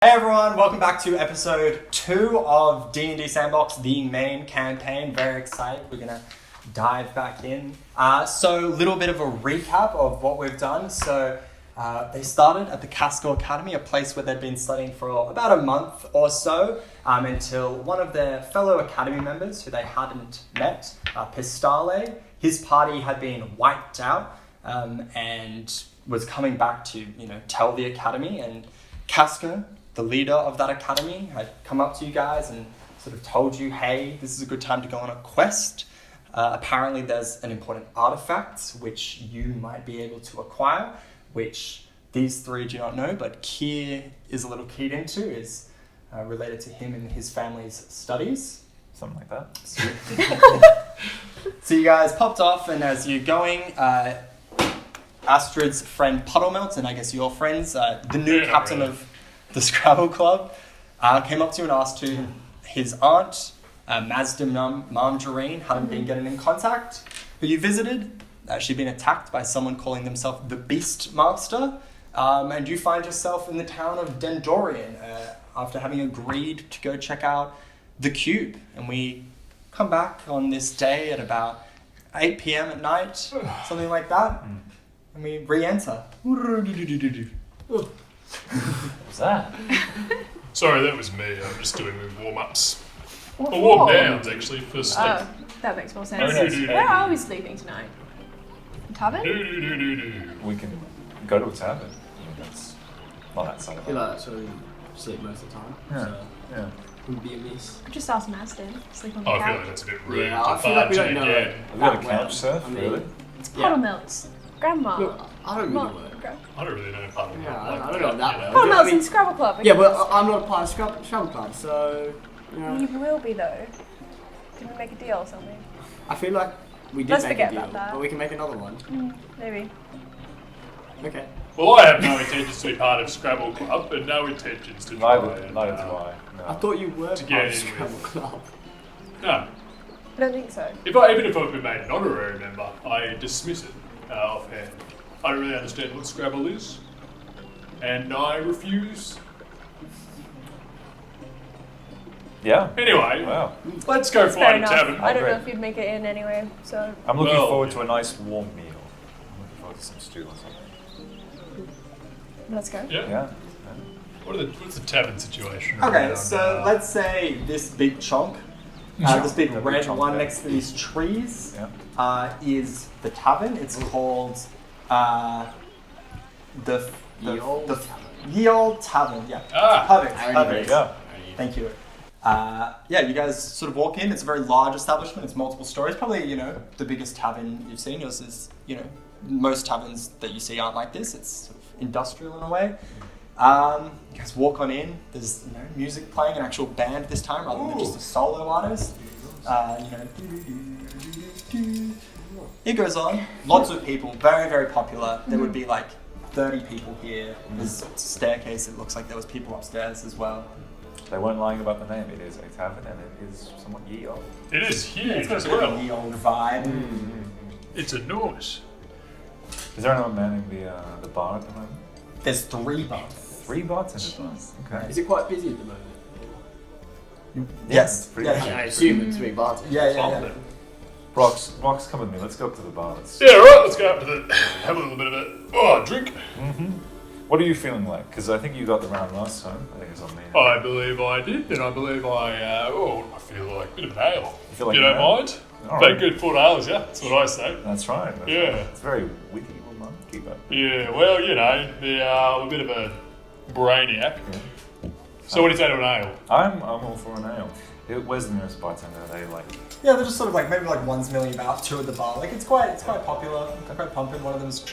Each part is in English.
Hey everyone, welcome back to episode 2 of DnD SandBox, the main campaign. Very excited. We're going to dive back in. So a little bit of a recap of what we've done. So they started at the Casco Academy, a place where they'd been studying for about a month or so, until one of their fellow academy members, who they hadn't met, Pistale, his party had been wiped out and was coming back to, tell the academy. And Casco, the leader of that academy, had come up to you guys and sort of told you, hey, this is a good time to go on a quest. Apparently there's an important artifact which you might be able to acquire, which these three do not know, but Kier is a little keyed into, is related to him and his family's studies. Something like that. So you guys popped off, and as you're going, Astrid's friend Puddlemelt, and I guess your friends, the new captain of the Scrabble Club, came up to you and asked to his aunt, Mazda Margarine, hadn't been getting in contact, who you visited. She'd been attacked by someone calling themselves the Beast Master, and you find yourself in the town of Dendorian after having agreed to go check out the Cube. And we come back on this day at about 8 p.m. at night, something like that, and we re-enter. What was that? Sorry, that was me. I'm just doing the warm-ups. Or warm-downs, actually, for sleep. Oh, that makes more sense. Do-do-do-do. Where are we sleeping tonight? Tavern? Do-do-do-do-do. We can go to a tavern. I mean, that's not that side I of feel it. like that's where we sleep most of the time. Yeah, So yeah. wouldn't be amiss. Just ask Maston. Sleep on the I feel like couch. that's a bit rude. Yeah, I to feel like we barge don't in know again. it. Have we got a that well. couch surf, I mean, really? Puddle Melts. Grandma. Look, I don't really Mom. work. I don't really know part of Yeah, like I don't know that well. Puddle I Melts mean- in Scrabble Club. Yeah, but I'm not a part of Scrabble Club, so You will be though. Did we make a deal or something? I feel like we did Let's make forget a deal, about that. but we can make another one. Maybe. Okay. Well, I have no intentions to be part of Scrabble Club, and no intentions to try Neither and, do I. I No. thought you were To part get of in Scrabble with. Club. No. I don't think so. Even if I've been made an honorary member, I dismiss it offhand. I don't really understand what Scrabble is, and I refuse. Yeah. Anyway, Wow. let's go Fair find a enough. tavern. I don't know agree. if you'd make it in anyway, so I'm looking Well, forward to a nice warm meal. I'm looking forward to some stew or something. let's go. Yeah. Yeah. What's the tavern situation? Okay, around, so let's say this big chunk, this big Yeah, big red chunk one there. next to these trees, Yeah. is the tavern. It's called the Ye Olde the Tavern. Ye Olde Tavern. Yeah, Ah. perfect. I already There Perfect. you go. Thank you. Yeah, you guys sort of walk in. It's a very large establishment. It's multiple stories. Probably, the biggest tavern you've seen. Yours is, most taverns that you see aren't like this. It's sort of industrial in a way. You guys walk on in. There's, music playing, an actual band this time rather than just a solo artist. It goes on. Lots of people. Very, very popular. There would be like 30 people here. There's a staircase. It looks like there was people upstairs as well. They weren't lying about the name. It is a tavern and it is somewhat ye olde. It is huge It's got a as bit of well. a ye olde vibe. It's enormous. Is there anyone manning the bar at the moment? There's 3 bars. 3 bartenders. Okay. Is it quite busy at the moment? Yes. it's pretty Yeah, busy. yeah. I assume it's 3 bars. Yeah. Brox, come with me. Let's go up to the bar. Yeah, right, let's go up to have a little bit of a drink. What are you feeling like? Because I think you got the round last time. I think it was on me. I believe I did, and I believe I feel like a bit of an ale. You feel like you an don't ale? mind? All But right. good foot ales, yeah, that's what I say. That's right. That's Yeah. right. It's very witty. Well done. Keep up. Yeah, well, I'm a bit of a brainiac. Yeah. So what do you say to an ale? I'm all for an ale. Where's the nearest bartender? They like. Yeah, they're just sort of like maybe like one's milling about, 2 at the bar. Like it's quite popular. They're quite pumping. One of them's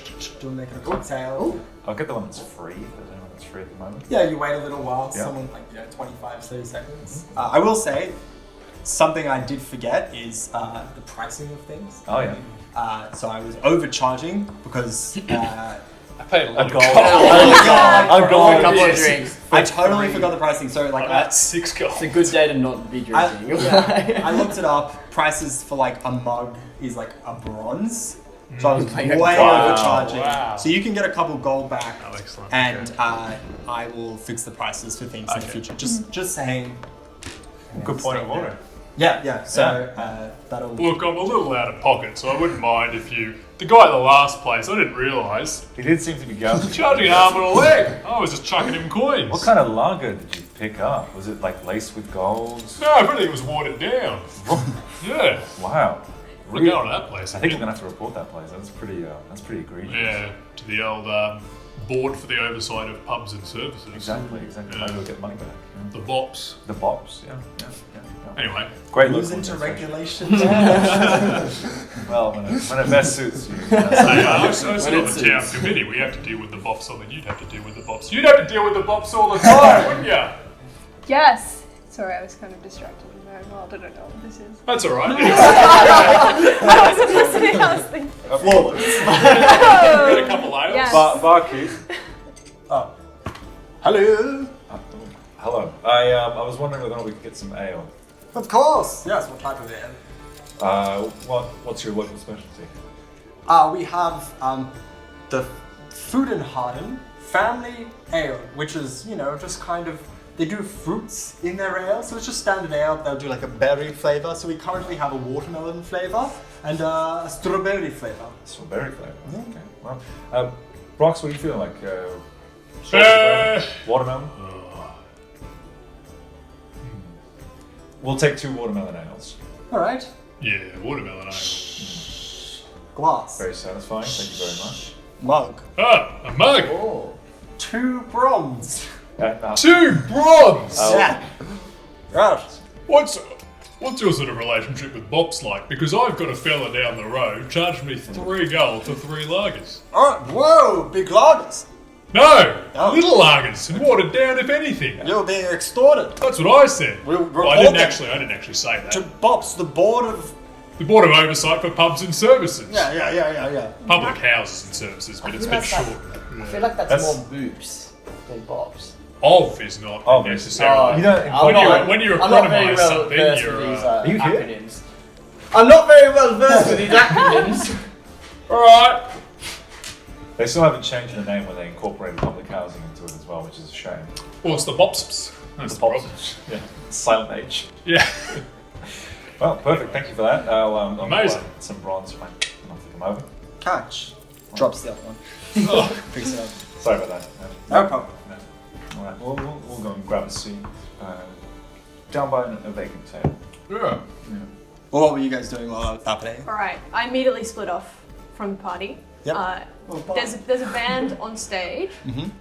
making a cocktail. I'll get the one that's free. If there's anyone that's free at the moment. Yeah, you wait a little while. Yeah. Someone like 25, 30 seconds. I will say something I did forget is the pricing of things. Oh yeah. So I was overcharging because I paid a lot A of gold. gold. A gold. A couple of Yes. drinks. I totally forgot the pricing. So like About 6 gold. It's a good day to not be drinking. I looked it up. Prices for like a mug is like a bronze. So I was Wow. way overcharging. Wow. So you can get a couple gold back, Oh, excellent. and Okay. I will fix the prices for things in the Okay. future. Just saying. Good point of order. Yeah. So that'll. Look, I'm a little out of pocket, so I wouldn't mind if you. The guy at the last place, I didn't realise. He did seem to be gouging. Charging an arm and a leg. I was just chucking him coins. What kind of lager did you pick up? Was it like laced with gold? No, everything was watered down. Yeah. Wow. We're going to that place. I think I'm gonna have to report that place. That's pretty egregious. Yeah, to the old board for the oversight of pubs and services. Exactly. Yeah. Maybe we'll get money back. The bops. The bops. Yeah. Anyway. Great Moves local into administration. regulation. Well, when it best suits you. Hey, I was on the town committee. We have to deal with the bops all, and you'd have to deal with the bops. You'd have to deal with the bops all the time, wouldn't you? Yes. Sorry, I was kind of distracted. I don't know what this is. That's all right. I wasn't listening. I was thinking. Flawless. Get a couple ales. Yes. Barkeep. Oh. Hello. Hello. I was wondering whether or not we could get some ale. Of course. Yes. What type of ale? What's your local specialty? We have the Food and Harden Family Ale, which is, just kind of, they do fruits in their ale, so it's just standard ale. They'll do like a berry flavor. So we currently have a watermelon flavor and a strawberry flavor. Strawberry flavor. Yeah. Okay. Well, Brox, what are you feeling like? Watermelon? We'll take 2 watermelon ales. All right. Yeah, watermelon ale. Glass. Very satisfying. Thank you very much. Mug. Ah, a mug. Oh. 2 bronze. 2 bronze. Yeah. Right. What's your sort of relationship with bops like? Because I've got a fella down the road charged me 3 gold for 3 lagers. All right. Whoa, big lagers. No, Oh. little lagers, and watered down if anything. You're being extorted. That's what I said. We'll Well, I report didn't them actually say that. to BOPS, the board of. The Board of Oversight for Pubs and Services. Yeah. Public houses and services, but it's a bit short. I feel like that's That's- more boobs than bobs. Of is not Of is- necessarily. You don't when you I'm not very economise well something, versed you're. with these Are you here? acronyms. I'm not very well versed with these acronyms. Alright. They still haven't changed the name when they incorporated public housing into it as well, which is a shame. Well, it's the Bopsps. That's the problem. Yeah. Silent H. Yeah. Well, perfect. Thank you for that. I'll Amazing. some bronze. Fine. I'll have to come over. Catch. Drops the other one. Oh, Picks it up. Sorry about that. No problem. No. All right. We'll go and grab a seat down by a vacant table. yeah. Well, what were you guys doing while that was happening? All right. I immediately split off from the party. Yep. There's a band on stage. Mhm.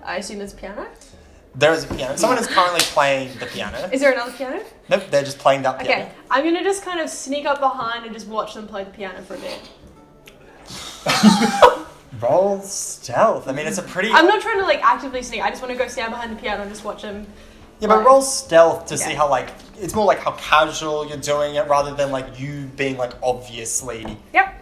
I assume there's a piano. There is a piano. Someone is currently playing the piano. Is there another piano? Nope, they're just playing that piano. Okay. I'm gonna just kind of sneak up behind and just watch them play the piano for a bit. Roll stealth. I mean, it's a pretty. I'm not trying to actively sneak. I just want to go stand behind the piano and just watch them. Yeah, but roll stealth to see Okay. how it's more how casual you're doing it rather than you being obviously Yep.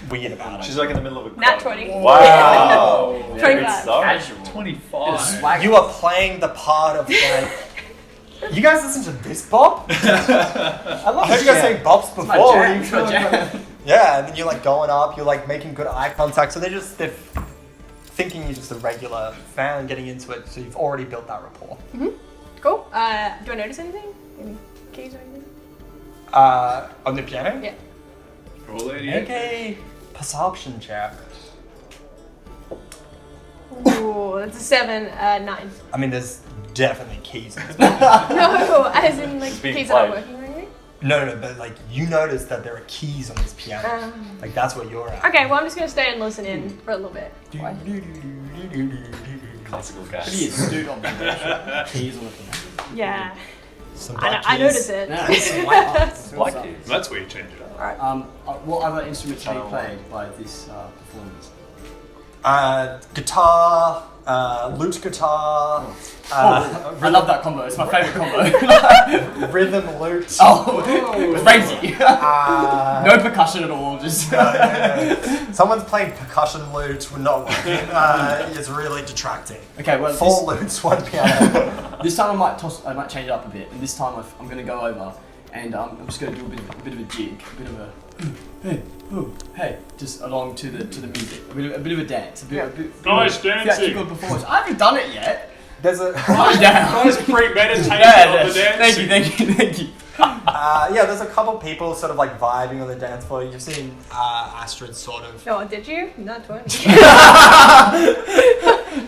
weird about it. She's in the middle of a Nat crowd. 20. Wow. Very 25. casual. 25. Swag. You are playing the part of You guys listen to this bop? I heard you guys say bops before. My What are jam, you my feeling? jam. Yeah, and then you're going up, you're making good eye contact, so they're thinking you're just a regular fan and getting into it, so you've already built that rapport. Cool. Do I notice anything? Any keys or anything? On the piano? Yeah. Roll Make a perception check. Ooh, that's a 7, 9. I mean, there's definitely keys in this. No, as in being keys that aren't played. working or anything. No, but you notice that there are keys on this piano. That's where you're at. Okay, well I'm just gonna stay and listen in for a little bit. Why? Classical What guy. are you, dude on the keys on the piano? Yeah, Some I black notice keys. it. No, it's white arts. Black keys. That's where you change it up. Alright. What other instruments are being played by this performance? Guitar, lute guitar, I love that combo. It's my favourite combo. rhythm lute. Oh, crazy. Uh, No percussion at all. Just. Someone's playing percussion lute. We're not working. It's really detracting. Okay, well, 4 lutes, 1 piano. this time I might change it up a bit, and this time I'm going to go over, and I'm just going to do a bit of a jig, a bit of a hey, just along to the music. A bit of a dance. Nice dancing. Performance. I haven't done it yet. There's a Calm down. Nice premeditation of the dancing. Thank you. yeah, there's a couple people sort of like vibing on the dance floor. You've seen Astrid sort of. Oh, did you? Not 20.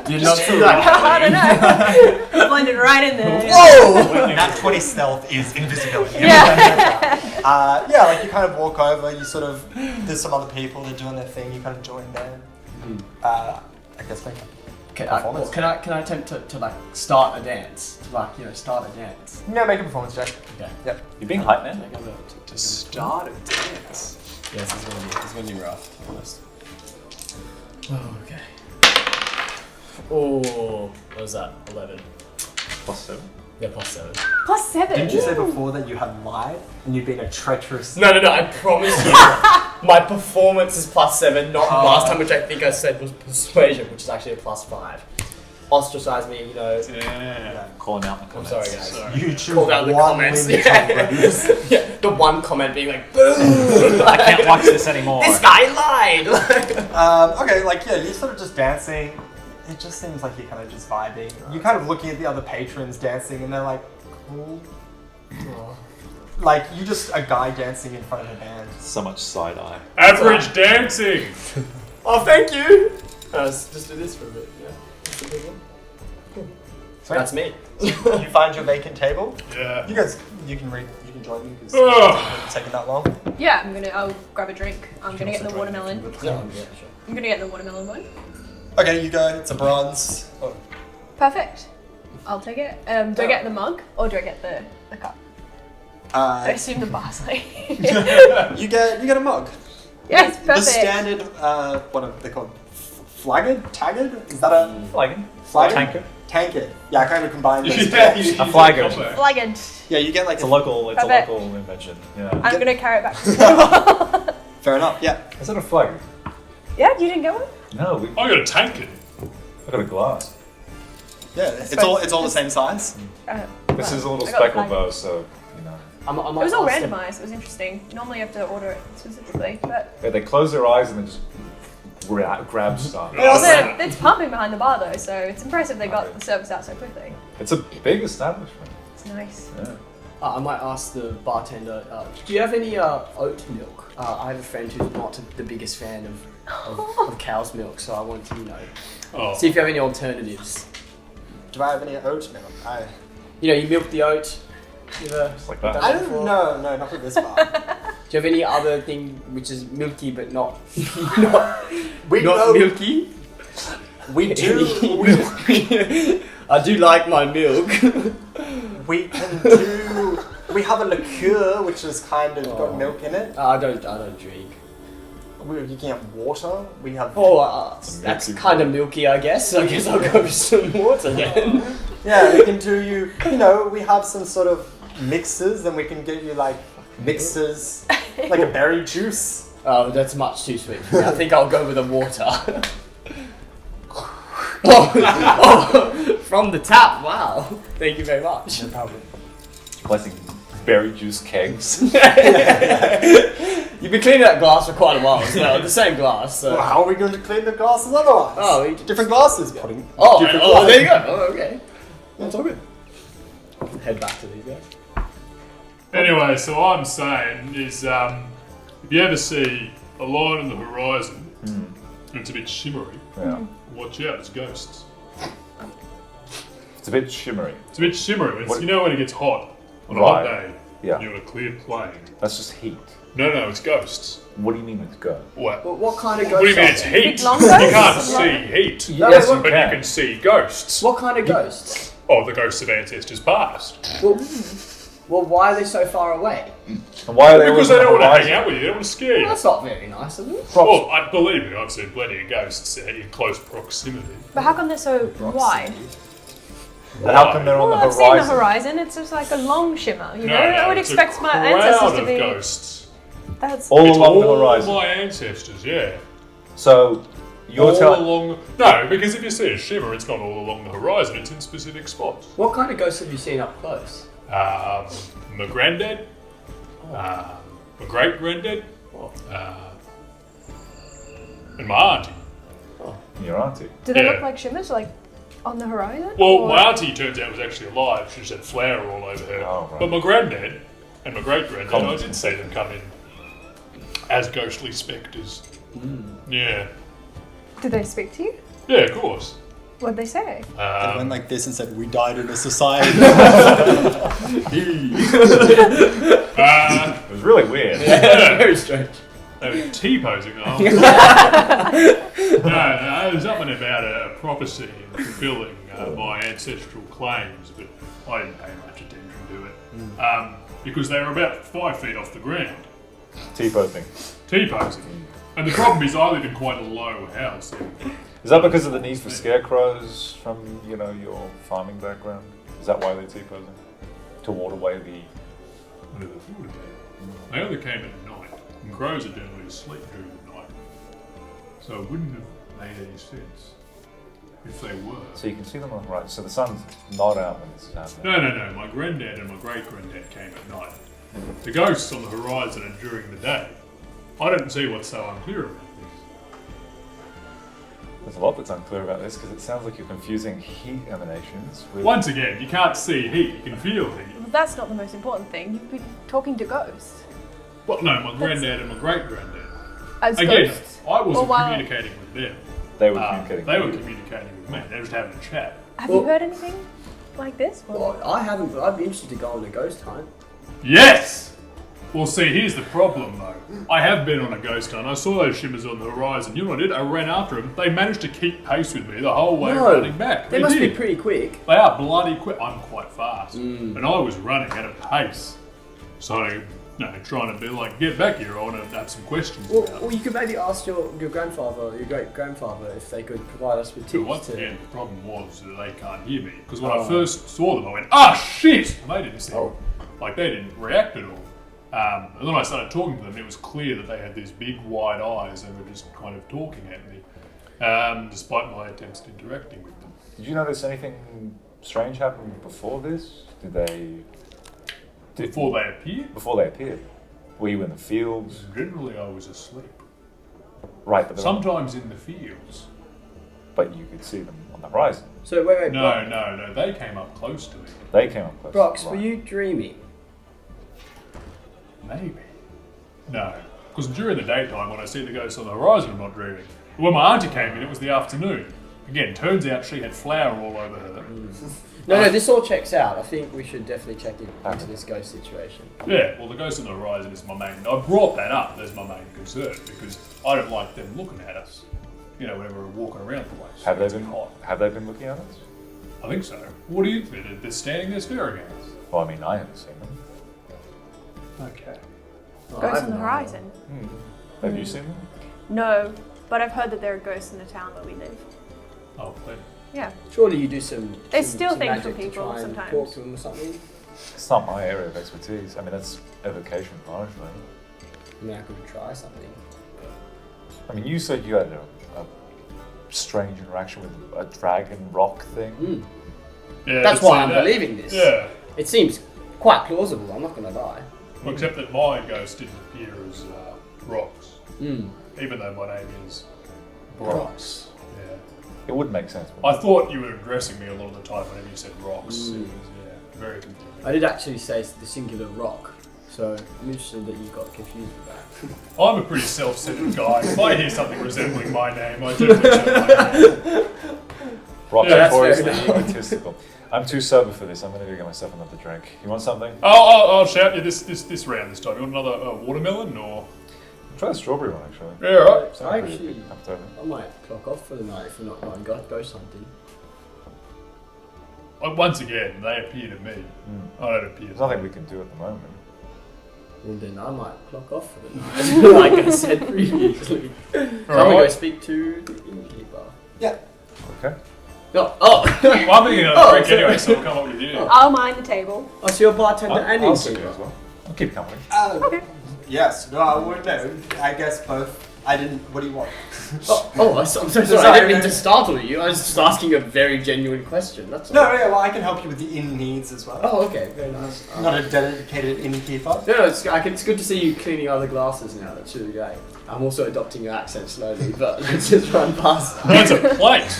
Did not see that. I don't know. Blended right in there. Whoa! That 20 stealth is invisibility. Yeah. Yeah, like you kind of walk over, you sort of, there's some other people, they're doing their thing, you kind of join them. I guess make Can performance. I attempt to like start a dance? Start a dance. Yeah, make a performance check. Okay. Yep. You're being hype, man. To start a dance. Yes, it's gonna be rough, to be honest. Oh, okay. Oh, what was that? 11. +7. Yeah, +7. +7. Didn't you say before that you had lied and you'd been a treacherous... No, I promise you. My performance is +7, not last time, which I think I said was persuasion, which is actually a +5. Ostracize me, Yeah. Calling out in the I'm comments. sorry, guys. Sorry. You choose Called out the one comments. limit Yeah. of those. Yeah, the one comment being like, boom! I can't watch this anymore. This guy lied! Okay, like, yeah, you're sort of just dancing. It just seems like you're kind of just vibing. You're kind of looking at the other patrons dancing and they're like, cool. Like, you just a guy dancing in front of a band. So much side eye. Average dancing. Oh, thank you! Let's just do this for a bit, yeah. That's a big one. That's me. You find your vacant table. Yeah. You guys, you can join me because Ugh. it's taking that long. Yeah, I'll grab a drink. I'm gonna get the watermelon. Yeah, sure. I'm gonna get the watermelon one. Okay, you go. It's a bronze. Oh. Perfect. I'll take it. Do I get the mug or do I get the cup? I assume the Barsley. You get a mug. Yes, perfect. The standard, what are they called? Flagged? Tagged? Is that a Flagon. flagged? Tanker. Tankard. Yeah, I kind of combined those. A flagger. Flagged. Yeah, you get like It's a local invention. Yeah. I'm gonna carry it back to the table. Fair enough. Yeah. Is that a flagger? Yeah, you didn't get one? No, I got a tankard. I got a glass. Yeah. It's all the same size. This is a little I got speckled a though, so you know. It was all randomized. It was interesting. Normally you have to order it specifically, but Yeah, they close their eyes and they just grab stuff. it's pumping behind the bar though, so it's impressive they got the service out so quickly. It's a big establishment. It's nice. Yeah. I might ask the bartender, do you have any oat milk? I have a friend who's not the biggest fan of cow's milk, so I wanted to, Oh. see if you have any alternatives. Do I have any oat milk? You milk the oat. Just like that. I don't know. No, not with this bar. Do you have any other thing which is milky but not We not know- milky? We do. I do like my milk. We can do. We have a liqueur which has kind of got milk in it. I don't drink. You can have water. We have. That's kind of milky, I guess. I guess I'll go with some water then. Yeah, we can do you. We have some sort of mixes, and we can get you like mixes, like a berry juice. Oh, that's much too sweet for me. I think I'll go with the water. oh, from the tap. Wow. Thank you very much. No problem. Blessing berry juice kegs. You've been cleaning that glass for quite a while as well. The same glass. So. Well, how are we going to clean the glasses otherwise? Oh, different glasses. Putting. Oh, there you go. Oh, okay. That's all good. Head back to these guys. Anyway, so all I'm saying is, if you ever see a line on the horizon and it's a bit shimmery, Yeah. watch out, it's ghosts. It's a bit shimmery. It's a bit shimmery. What- You know when it gets hot on a Right. hot day, Yeah. and you're on a clear plain. That's just heat. No, it's ghosts. What do you mean it's good? What? What kind of What do you ghosts? mean it's heat? Big long You ghosts? can't see heat, Yes, you but can. you can see ghosts. What kind of ghosts? Oh, the ghosts of ancestors past. Well, why are they so far away? And why are they Because always they on don't the want to hang horizon? out with you. They don't want to scare you. Well, that's not very nice of them. Well, I believe me, I've seen plenty of ghosts in close proximity. But how come they're so wide? And how come they're on Well, the I've seen the horizon? horizon. It's just like a long shimmer, you know? No, I would it's a expect my crowd ancestors to of be. ghosts. That's All It's along the all horizon. my ancestors, yeah. So you're all telling along. No, because if you see a shimmer, it's not all along the horizon. It's in specific spots. What kind of ghosts have you seen up close? My granddad, my great granddad, Oh. And my auntie. Your auntie. Do they Yeah. look like shimmers, like on the horizon? Well, or- my auntie turns out was actually alive. She just had flour all over her. Oh, right. But my granddad and my great granddad, Common I did see them come in as ghostly spectres. Yeah. Did they speak to you? Yeah, of course. What'd they say? They went like this and said, "We died in a society." It was really weird. Very strange. They were T-posing. No, it was something about a prophecy and fulfilling my ancestral claims, but I didn't pay much attention to it. Because they were about 5 feet off the ground. T-posing. T-posing. And the problem is I live in quite a low house. Is that because of the need for scarecrows from, your farming background? Is that why they're T-posing? To ward away the... I never thought about it. They only came at night. And crows are generally asleep during the night. So it wouldn't have made any sense if they were. So you can see them on the horizon. So the sun's not out when this is happening. No. My granddad and my great-granddad came at night. The ghosts on the horizon are during the day. I don't see what's so unclear about this. There's a lot that's unclear about this because it sounds like you're confusing heat emanations with... Once again, you can't see heat, you can feel heat. Well, that's not the most important thing. You've been talking to ghosts. Well, no, my granddad and my great-granddad. As Again, ghosts? I wasn't Or while- communicating with them. They were communicating. They were communicating with me. They were just having a chat. Have Well- you heard anything like this? Well, I haven't, but I'd be interested to go on a ghost hunt. Yes! Well, see, here's the problem, though. I have been on a ghost hunt. I saw those shimmers on the horizon. You know what I did? I ran after them. They managed to keep pace with me the whole way running back. They must did. be pretty quick. They are bloody quick. I'm quite fast. And I was running at a pace. So, trying to be like, get back here. I want to have some questions about Well, you could maybe ask your grandfather, your great-grandfather, if they could provide us with But tips once to... again, the problem was that they can't hear me. Because when I first saw them, I went, ah, shit! And they didn't seem, like, they didn't react at all. And then I started talking to them, and it was clear that they had these big wide eyes and were just kind of talking at me, despite my attempts at interacting with them. Did you notice anything strange happen before this? Before they appeared, Before they appeared? Were you in the fields? generally I was asleep. Right, but, Sometimes in the fields. but you could see them on the horizon. So wait, No, they came up close to me. They came up close. Brox, Right. were you dreaming? Maybe. No. Because during the daytime, when I see the ghosts on the horizon, I'm not dreaming. But when my auntie came in, it was the afternoon. Again, turns out she had flour all over her. No, this all checks out. I think we should definitely check into this ghost situation. Yeah, well, the ghost on the horizon is my main... I brought that up as my main concern, because I don't like them looking at us, whenever we're walking around the place. Have they It's been? hot. Have they been looking at us? I think so. What do you think? They're standing there staring at us. Well, I mean, I haven't seen them. Okay. Ghosts on the horizon? Have you seen them? No, but I've heard that there are ghosts in the town where we live. Oh, plenty. Yeah. Surely you do some. They some- steal some things magic from to people try and sometimes. Talk to them or something. It's not my area of expertise. I mean, that's evocation largely. I mean, I could try something. I mean, you said you had a strange interaction with a dragon rock thing. Yeah, That's I'd why say I'm that. believing this. Yeah. It seems quite plausible. I'm not going to lie. Well, except that my ghost didn't appear as rocks, Mm. even though my name is Brox. Yeah. It would make sense. I thought you were addressing me a lot of the time whenever you said rocks. It was, very confusing. I did actually say the singular rock, so I'm interested that you got confused with that. I'm a pretty self-centered guy. If I hear something resembling my name, I definitely say my name. Rock Yeah, that's notoriously fair enough. egotistical. I'm too sober for this. I'm going to go get myself another drink. You want something? I'll shout you this round this time. You want another watermelon or? Try the strawberry one, actually. Yeah, right. Sounds I pretty actually- good after. I might clock off for the night if we're not going ghost hunting. Once again, they appear to me. I don't appear. There's nothing we can do at the moment. Well, then I might clock off for the night, like I said previously. So I'm gonna go speak to the innkeeper. Okay. Oh, Well, I'm thinking of a Oh, drink sorry. anyway, so I'll come up with you. I'll mind the table. oh, so you're a bartender and I'll see you innkeeper. as well. I'll keep company. Yes. No, I would know. I guess both. I didn't. What do you want? I'm so sorry. I didn't mean to startle you. I was just asking a very genuine question. That's all. No, yeah, well, I can help you with the inn needs as well. Oh, okay. Very nice. Not a dedicated innkeeper. No, it's good to see you cleaning other glasses now. That's really great. I'm also adopting your accent slowly, but let's just run past. That's a plate.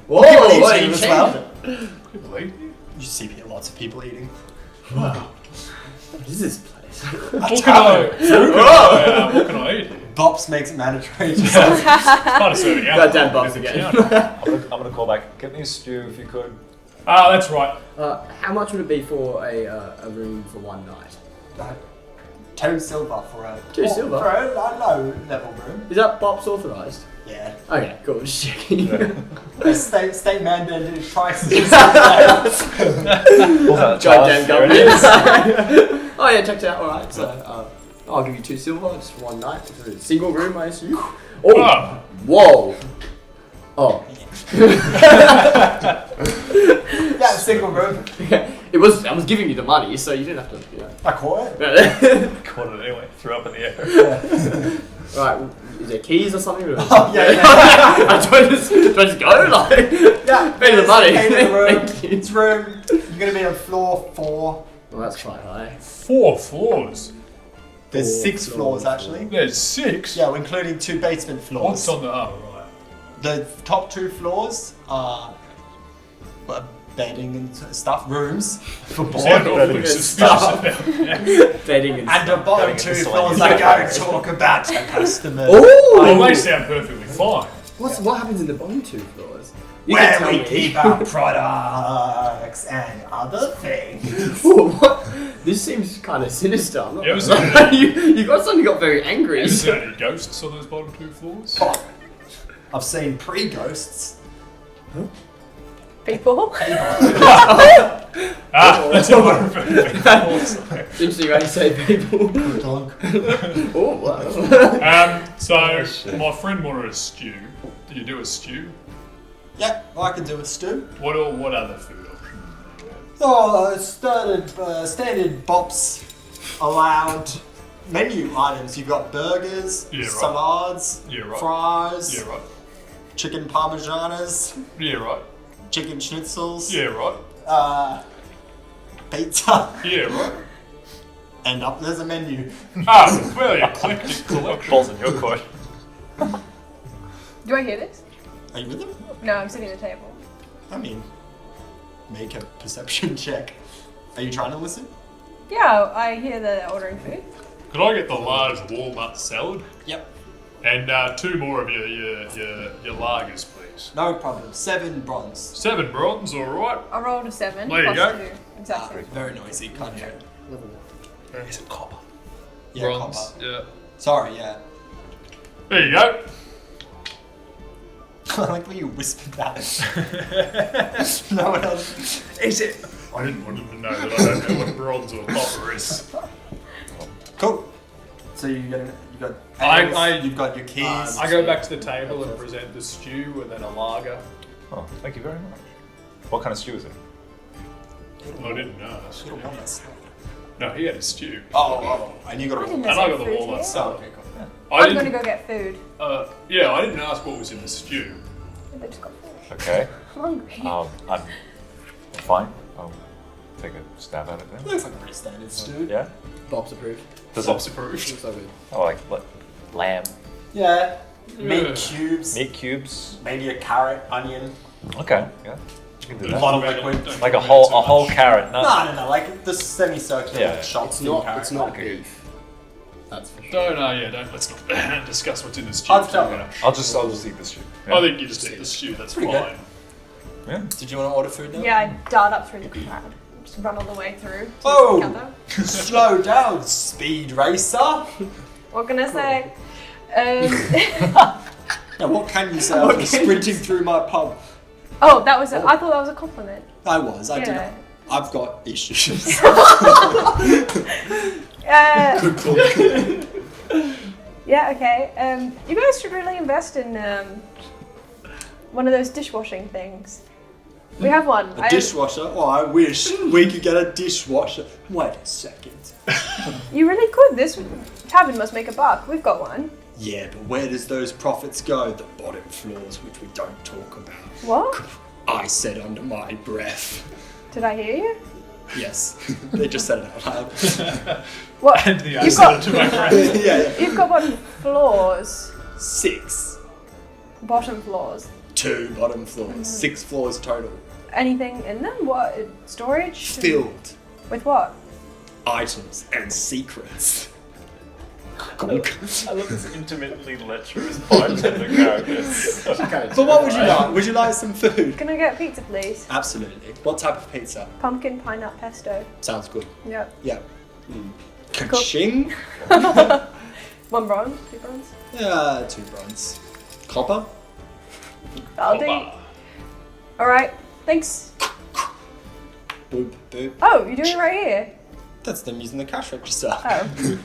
Whoa, People eat what, it you as changed well. it? People eat. You see lots of people eating. What is this place? What can I eat? Bops makes it mandatory. It's kind of serving out. Goddamn Bops again. I'm gonna call back. Get me a stew if you could. Ah, that's right. How much would it be for a room for one night? 2 silver for a... 2 silver? For a low level room. Is that Bops authorised? Yeah. Okay, cool. Just checking. State mandated prices. Goddamn government. Oh yeah, checked out. Alright, so I'll give you 2 silver, just for one night. It's a single room, I assume. Oh! Whoa! Oh. Yeah, single room. I was giving you the money, so you didn't have to, you know. I caught it. Caught it anyway. Threw up in the air. Right, is there keys or something? Oh, yeah. Do I just go? Like, Yeah. pay the money. Pay the room. Thank you. It's room. You're gonna be on floor 4. Well, that's quite high. 4 floors. There's 4 6 floors actually. There's 6. Yeah, including 2 basement floors. What's on the... Oh, right. The top 2 floors are bedding and stuff, rooms for Sound board. awfully suspicious about that. Bedding and And the bottom Bedding 2 and floors miscellaneous are going to items. talk about the customer. Well, they sound perfectly fine. What happens in the bottom 2 floors? You Where can tell we me. keep our products and other things. Ooh, what? This seems kind of sinister. I'm not Yeah, it was gonna lie. you got very angry. Is there any ghosts on those bottom 2 floors? Oh, I've seen pre-ghosts. People. Ah, that's how I refer to floors. Interesting how you say people. Oh, wow. So, my friend wanted a stew. Did you do a stew? Yeah, I can do a stew. What other food options do you have? Oh, standard bops allowed menu items. You've got burgers, Yeah, right. salads, Yeah, right. fries, Yeah, right. chicken parmesanas, Yeah, right. chicken schnitzels, Yeah, right. pizza, Yeah, right. and up there's a menu. Ah, fairly eclectic collection. Balls in your court. Do I hear this? Are you with them? No, I'm sitting at the table. I mean, make a perception check. Are you trying to listen? Yeah, I hear that they're ordering food. Could I get the large walnut salad? Yep. And 2 more of your lagers, please. No problem. 7 bronze. 7 bronze, alright. I rolled a 7 There you plus go. 2. Exactly. Very noisy country. Is it copper? Yeah, Bronze, copper. yeah. Sorry, yeah. There you go. I like when you whispered that. No one else. Is it? I didn't want them to know that I don't know what bronze or copper is. Cool. So you've got you've got your keys. I go back to the table and present the stew and then a lager. Oh, thank you very much. What kind of stew is it? I didn't ask. Little walnuts. No, he had a stew. Oh, and you got I a didn't And I got say the food walnut here. salad. okay, cool. I I'm gonna didn't. go get food. Yeah, I didn't ask what was in the stew. They just got food. Okay. I'm hungry. I'm fine. I'll take a stab at it then. Looks like a pretty standard stew. Yeah. Bob's approved. Does Pops it? approved. Looks so good. Oh, like what? Lamb, Yeah. Yeah. Meat cubes. meat cubes. Maybe a carrot, onion. Okay. Yeah. You can do A that. lot of liquid. Like a whole carrot. No. No, like the semicircular Yeah. shots. It's not beef. That's for sure. Don't. Let's not discuss what's in the stew. I'll tell you. I'll just eat the stew. Yeah. I think you just eat the stew. That's Pretty fine. Yeah. Did you want to order food now? Yeah, I dart up through the crowd. Just run all the way through. To Oh! the counter. Slow down, speed racer. What can I say? Now, what can you say after sprinting through my pub? Oh, that was. I thought that was a compliment. I did. Yeah. I've got issues. Good call. Yeah. Okay. You guys should really invest in one of those dishwashing things. We have one. A dishwasher? Oh, I wish we could get a dishwasher. Wait a second. You really could. This tavern must make a buck. We've got one. Yeah, but where does those profits go? The bottom floors, which we don't talk about. What? I said under my breath. Did I hear you? Yes, they just said it out loud. What? And the You've answer got, to my friend. yeah. you've got bottom floors. 6. Bottom floors. 2 bottom floors. 6 floors total. Anything in them? What? Storage? Filled. With what? Items and secrets. I love this intermittently lecherous bartender characters. But what would you like? Would you like some food? Can I get pizza, please? Absolutely. What type of pizza? Pumpkin pineapple pesto. Sounds good. Yep. Yeah. Ka-ching? 1 bronze? 2 bronze? 2 bronze. Copper? That'll do. Opa. Alright, thanks. Boop, boop. Oh, you're doing it right here? That's them using the cash register. Oh.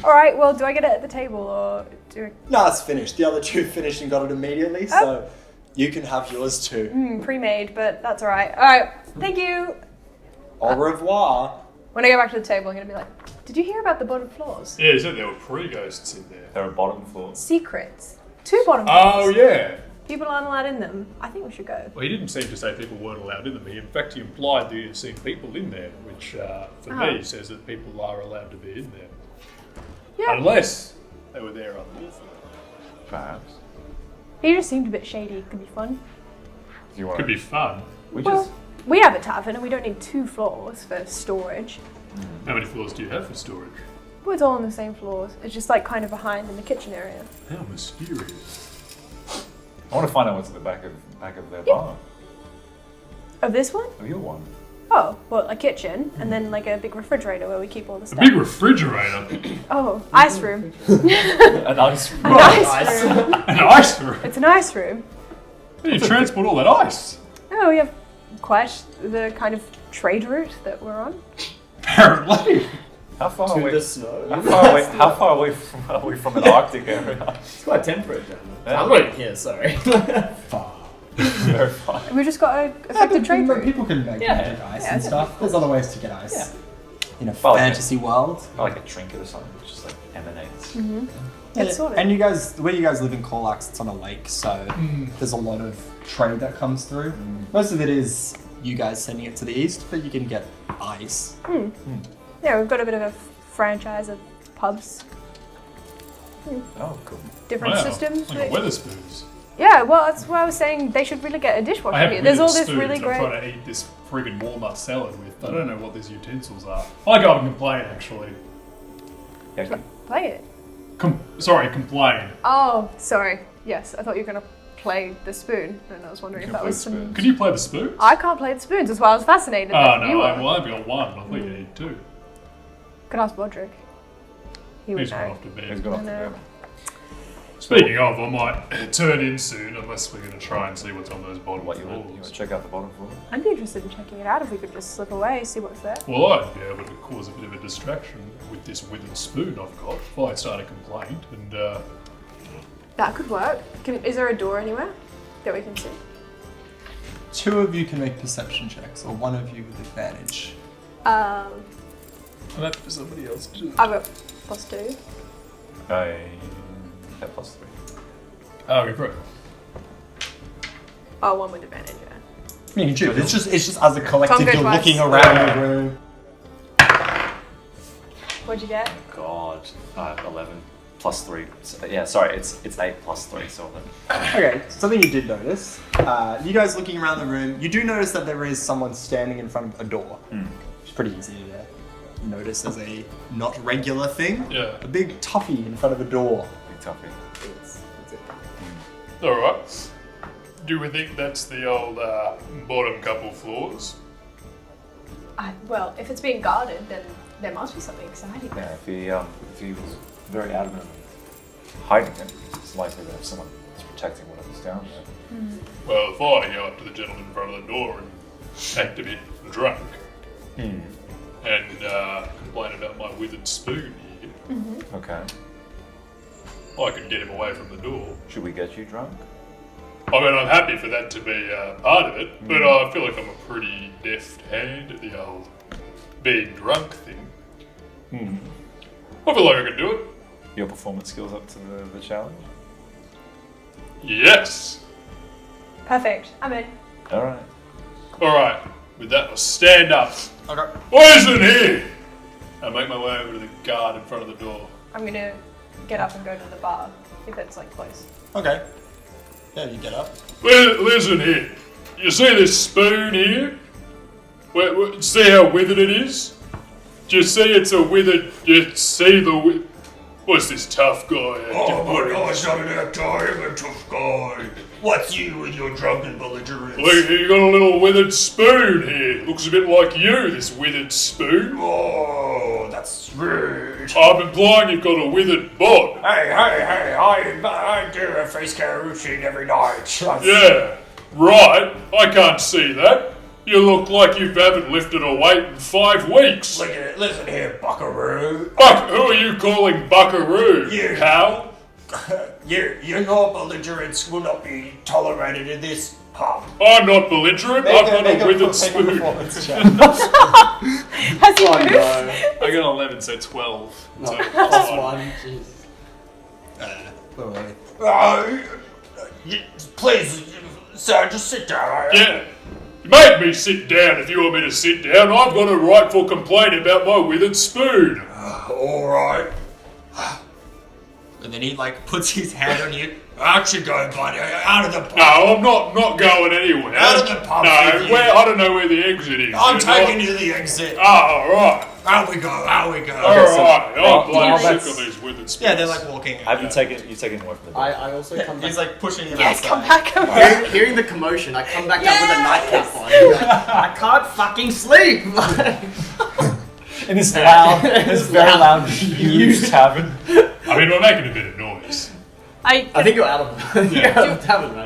Alright, well, do I get it at the table or do No, it's finished. The other 2 finished and got it immediately, so you can have yours too. pre-made, but that's alright. Alright, thank you. Au revoir. When I go back to the table, I'm gonna be like, did you hear about the bottom floors? Yeah, he said there were pre-ghosts in there. There are bottom floors. Secrets. 2 bottom floors. Oh, yeah. People aren't allowed in them. I think we should go. Well, he didn't seem to say people weren't allowed in them. In fact, he implied that you'd seen people in there, which, for me, says that people are allowed to be in there. Yeah. Unless they were there unlawfully. Perhaps. He just seemed a bit shady. Could be fun. Do you want Could be fun. We Well, just. we have a tavern and we don't need 2 floors for storage. How many floors do you have for storage? Well, it's all on the same floors. It's just like kind of behind in the kitchen area. How mysterious. I want to find out what's at the back of their bar. Of this one? Of your one. Oh, well, a kitchen and then like a big refrigerator where we keep all the A stuff. big refrigerator. Oh, ice room. An ice An ice room. An ice room. It's an ice room. How do you transport all that ice? Oh, we have quite the kind of trade route that we're on. Apparently. How far To away? the snow. How far away are we from an Arctic area? It's quite temperate down there. Yeah. I'm not even here, sorry. Very far. We just got an effective trade route. People can make Yeah. magic ice Yeah, and yeah. stuff. There's other ways to get ice. Yeah. In a Well, fantasy world. I like a trinket or something, which just like emanates. It's sorted. And you guys, where you guys live in Corlax, it's on a lake, so there's a lot of trade that comes through. Most of it is you guys sending it to the east, but you can get ice. Yeah, we've got a bit of a franchise of pubs. Oh, cool. Different Wow. systems. Like a Weatherspoons. Yeah, well, that's why I was saying they should really get a dishwasher I have here. There's all this spoons really I'm great. trying to eat this friggin' walnut salad with. I don't know what these utensils are. I go up and complain, actually. Yeah, Play it. Complain. Oh, sorry. Yes, I thought you were gonna play the spoon, and I was wondering You if can that was play some. spoons. Can you play the spoons? I can't play the spoons. That's why I was fascinated. Oh, that no, you were. I've only got one. I thought you need 2. Could ask Bodrick. He would He's gone know. off to He's bed. gone off I to know. bed. Speaking of, I might turn in soon, unless we're going to try and see what's on those bottom What, you want floors. to check out the bottom floor? I'd be interested in checking it out if we could just slip away, see what's there. Well, I'd be able to cause a bit of a distraction with this withered spoon I've got if I start a complaint. And That could work. Is there a door anywhere that we can see? 2 of you can make perception checks, or 1 of you with advantage. I'll have for somebody else to. I've got +2. I have +3. Oh, go for it. Oh, 1 with advantage, yeah. I mean, you can choose. It's just as a collective, Tom, go you're twice. looking around the room. What'd you get? God, 11 +3. So, yeah, sorry, it's 8 +3, so 11. Okay, something you did notice. You guys looking around the room, you do notice that there is someone standing in front of a door. It's pretty easy to notice as a not regular thing. Yeah. A big toughie in front of a door. Big toughie. That's it. Alright. Do we think that's the old bottom couple floors? Well, if it's being guarded, then there must be something exciting. Yeah, if he was very adamant on hiding it, it's likely that someone is protecting whatever's down there. Well, if I go up to the gentleman in front of the door and act a bit drunk and complain about my withered spoon here, Okay. I could get him away from the door. Should we get you drunk? I mean, I'm happy for that to be part of it, but I feel like I'm a pretty deft hand at the old being drunk thing. I feel like I could do it. your performance skills up to the challenge? Yes. Perfect. I'm in. All right. All right. With that, I'll stand up. Okay. Who's in here? I make my way over to the guard in front of the door. I'm gonna get up and go to the bar if it's like close. Okay. Yeah, you get up. Listen here. You see this spoon here? See how withered it is? Do you see it's a withered... You see the... What's this tough guy? Oh my gosh, I'm that guy, I'm a tough guy. What's you with your drunken belligerence? Look, you got a little withered spoon here. Looks a bit like you, this withered spoon. Oh, that's rude. I'm implying you've got a withered bod. Hey, I do a face care routine every night. Yeah, right. I can't see that. You look like you haven't lifted a weight in 5 weeks. Listen here, buckaroo. Who are you calling buckaroo, You. pal? Your belligerence will not be tolerated in this pub. I'm not belligerent. I've got a withered make a spoon. performance check. Has he moved? No. I got 11, so 12. No. So Plus 1. Jeez. Please, sir, just sit down. Yeah. Make me sit down if you want me to sit down. I've got a rightful complaint about my withered spoon. All right. And then he like puts his hand on you. Out you go, buddy. Out of the pub. No, I'm not going anywhere. Out of the pub No, with you. I don't know where the exit is. I'm You're taking not- you to the exit. Ah, alright. Out we go. Okay, so- Alright. I'm well, bloody that's- sick of these withered spoons. Yeah, they're like walking. Have you taken away from the door? I also come back. He's like pushing him Yes, outside. come back. Hearing the commotion, I come back up with a nightcap on. Like, I can't fucking sleep. In this very loud, huge tavern. I mean, we're making a bit of noise. I think you're out of the Yeah. out of the tavern, man.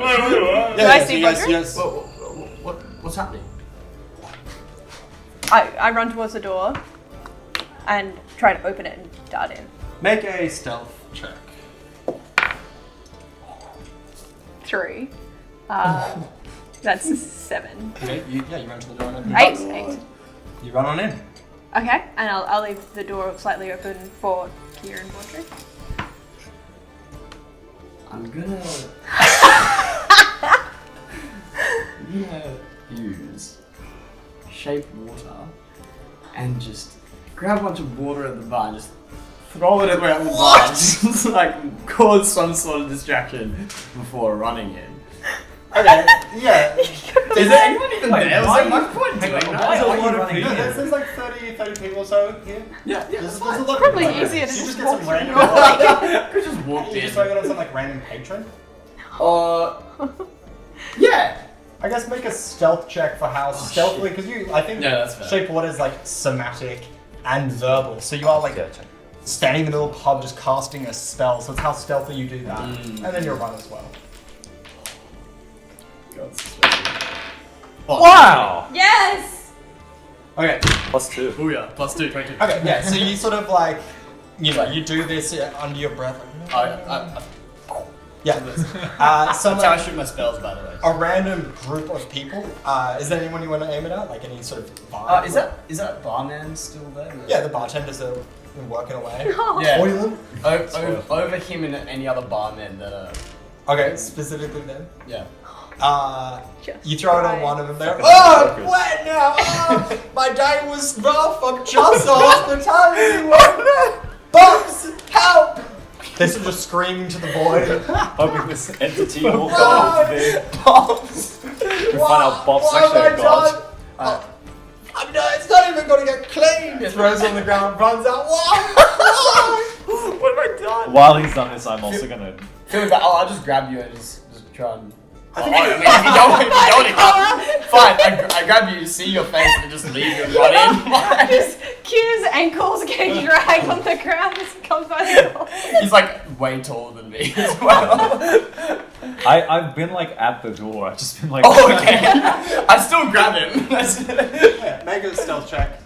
Do I see yes, Roger? yes. What's happening? I run towards the door and try to open it and dart in. Make a stealth check. 3. That's 7. Okay, you run to the door and open 8. it. 8. You run on in. Okay, and I'll leave the door slightly open for Kier and Audrey. I'm gonna use shape water and just grab a bunch of water at the bar and just throw it around the bar, just like cause some sort of distraction before running in. Okay, yeah. Is there anyone even there? Was there much point doing There's that? a lot of people. There's like 30 people or so here. Yeah, There's a lot of Probably people. easier to You just get walk some through random. the door. Could just walk You just in. like it on some like random patron. Yeah. I guess make a stealth check for how stealthily, because I think Yeah, that's fair. shape water is like somatic and verbal. So you are like standing in the middle of the pub just casting a spell. So it's how stealthy you do that, and then you'll run as well. Wow! Yes! Okay. +2. Booyah. +2. 22. Okay. Yeah. So you sort of like, you do this under your breath. Yeah. That's how I Some shoot my spells, by the way. a random group of people. Is there anyone you want to aim it at? Like any sort of bar? Is that barman still there? Yeah, the bartenders are working away. Yeah. Oiling. Over him and any other barmen that are. Okay, specifically them. Yeah. You throw it on one of them. They're Fucking oh, focus. what now? Oh, my day was rough. I'm just off the hospitality. Bumps, help! They're sort of just screaming to the void. Hoping this entity will No! come to me. Bumps! We find out Bob's Why actually have a I god. done? I'm not, it's not even going to get clean. It throws on the ground, runs out. Why? What have I done? While he's done this, I'm also gonna. Feeling that, I'll just grab you and just try and. I mean, if you don't, fine. I grab you, see your face, and just leave you and run in. Just Kier's ankles get dragged on the ground as he comes by the door. He's like way taller than me as well. I've been like at the door. I've just been like. Oh, okay. I still grab him. Yeah, make a stealth check.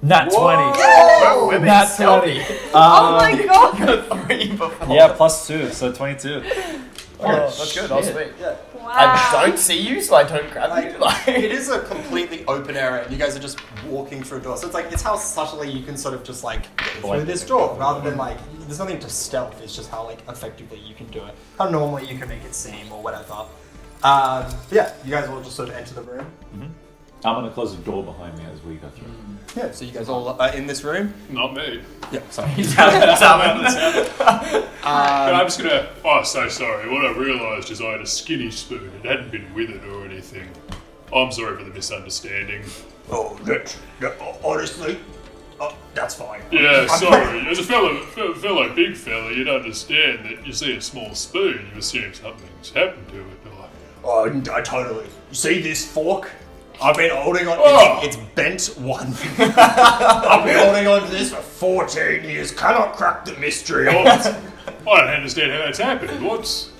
Nat 20. Whoa! We're Nat stealthy. 20. Oh my god! Got 3 before. Yeah, +2, so 22. Oh, that's good. That's sweet. Yeah. I don't see you, so I don't grab you. It is a completely open area, and you guys are just walking through a door. So it's how subtly you can sort of just like go through this door, rather than like there's nothing to stealth. It's just how like effectively you can do it, how normally you can make it seem or whatever. Yeah, you guys all just sort of enter the room. Mm-hmm. I'm gonna close the door behind me as we go through. Yeah, so you guys all are in this room. Not me. Yeah, sorry. I'm just gonna. Oh, so sorry. What I realised is I had a skinny spoon. It hadn't been withered or anything. I'm sorry for the misunderstanding. Oh, honestly, that's fine. Yeah, sorry. As a fellow big fella, you'd understand that you see a small spoon, you assume something's happened to it. Like, Oh, I totally. You see this fork? I've been holding on. Oh. It's bent one. I've been holding on to this for 14 years. Cannot crack the mystery of it. I don't understand how that's happened. What's...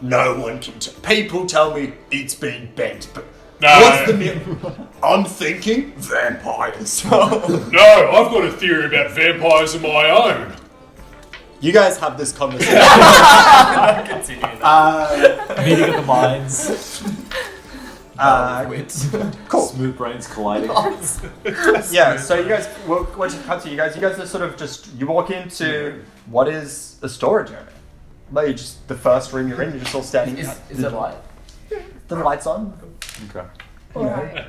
No one can. People tell me it's been bent, but No. what's the? I'm thinking vampires. No, I've got a theory about vampires of my own. You guys have this conversation. Meeting of the minds. Cool. Smooth brains colliding. Yeah, so you guys, what you cut to you guys are sort of just, you walk into what is a storage area. Like you just, the first room you're in, you're just all standing. Is there light? The light's on. Okay. Alright.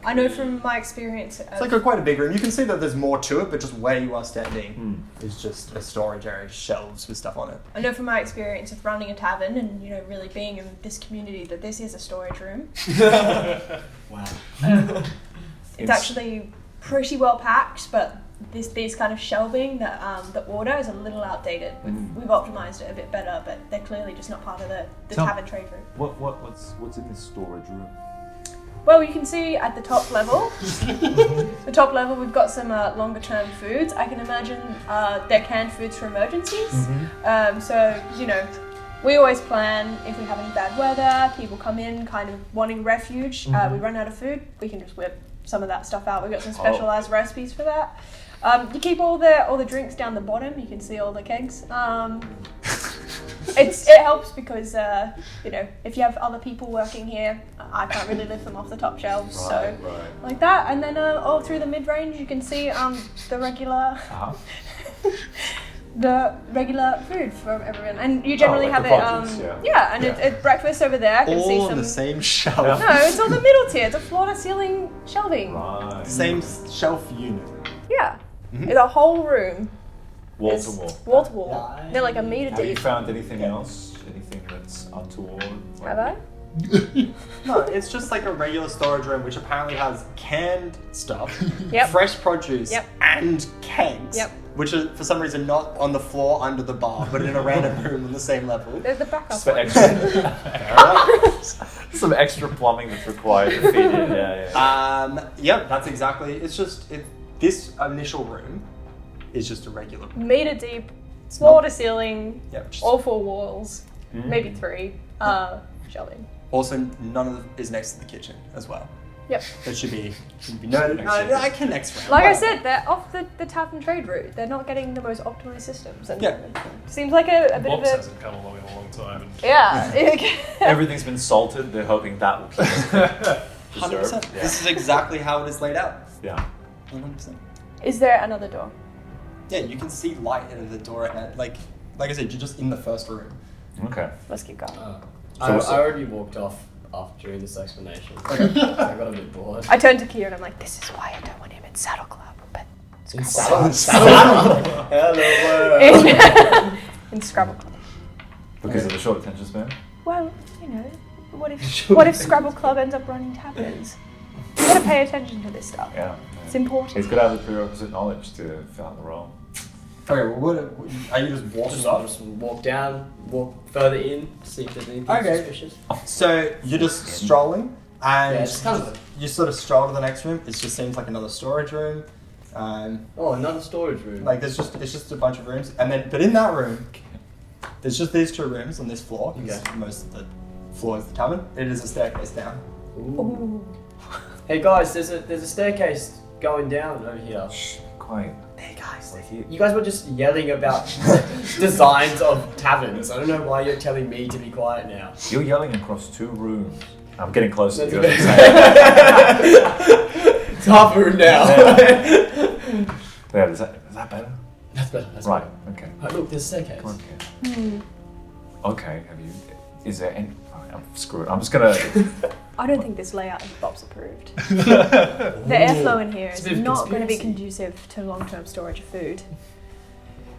I know from my experience. It's like quite a big room. You can see that there's more to it, but just where you are standing is just a storage area, shelves with stuff on it. I know from my experience of running a tavern and really being in this community that this is a storage room. Wow. It's actually pretty well packed, but these kind of shelving, the order is a little outdated. We've optimized it a bit better, but they're clearly just not part of the tavern trade route. What's in this storage room? Well, you can see at the top level, we've got some longer term foods. I can imagine they're canned foods for emergencies. So, we always plan if we have any bad weather, people come in kind of wanting refuge, we run out of food, we can just whip some of that stuff out. We've got some specialized recipes for that. You keep all the drinks down the bottom, you can see all the kegs. It helps because if you have other people working here, I can't really lift them off the top shelves, like that. And then all through the mid-range, you can see the regular the regular food from everyone, and you generally like have the it. produce, It's breakfast over there. I can see All some. on the same shelf. No, it's on the middle tier. It's a floor-to-ceiling shelving. Right. Same shelf unit. Yeah, the whole room. Wall is to wall. Wall to wall. They're like a meter Have you deep. found anything else? Anything that's untoward? Have I? No, it's just like a regular storage room which apparently has canned stuff, Yep. fresh produce, Yep. and kegs, Yep. which are for some reason not on the floor under the bar, but in a random room on the same level. There's the backup Just for one. extra, some extra plumbing that's required to feed in. Yeah, that's exactly. It's just this initial room is just a regular room. Meter deep, floor to ceiling, Yeah. Just, all four walls, maybe three. Shelving. also, none of it is next to the kitchen as well. Yep. That should be noted. No, I can next round. Like I whatever. said, they're off the tavern trade route. They're not getting the most optimal systems. And Yeah. seems like a bit Box of a... hasn't come along in a long time. And Yeah. Everything's been salted. They're hoping that will keep it 100%. preserved. Yeah. This is exactly how it is laid out. Yeah. 100%. Is there another door? Yeah, you can see light out of the door, and like I said, you're just in the first room. Okay. Let's keep going. I already walked off during this explanation. I got a bit bored. I turned to Kier and I'm like, this is why I don't want him in Saddle Club. But In Saddle? Hello. in Scrabble Club. Because of the short attention span. Well, what if Scrabble Club ends up running taverns? You gotta pay attention to this stuff. Yeah. It's important. He's got to have the prerequisite knowledge to fill out the role. Okay, well, what are you just walking up? Just walk down, walk further in, see if there's anything Okay. suspicious. So you're just strolling, and Yeah, it's kind of you sort of stroll to the next room. It just seems like another storage room. another storage room. Like it's just a bunch of rooms, and then but in that room, there's just these two rooms on this floor. Because most of the floor is the tavern. It is a staircase down. Ooh. Hey guys, there's a staircase going down over here. quite. Hey guys, Like you. you guys were just yelling about designs of taverns. I don't know why you're telling me to be quiet now. You're yelling across 2 rooms. I'm getting closer to you. That's That's It's half a room now. yeah, is that better? That's better. That's Right. better. Okay. Oh, look, there's a staircase. Come on, kid. Okay. Have you? Is there any? Alright, I'm screwed. I'm just gonna. I don't think this layout is Bob's approved. The airflow in here It's is a bit of not going to be conspiracy. conducive to long-term storage of food.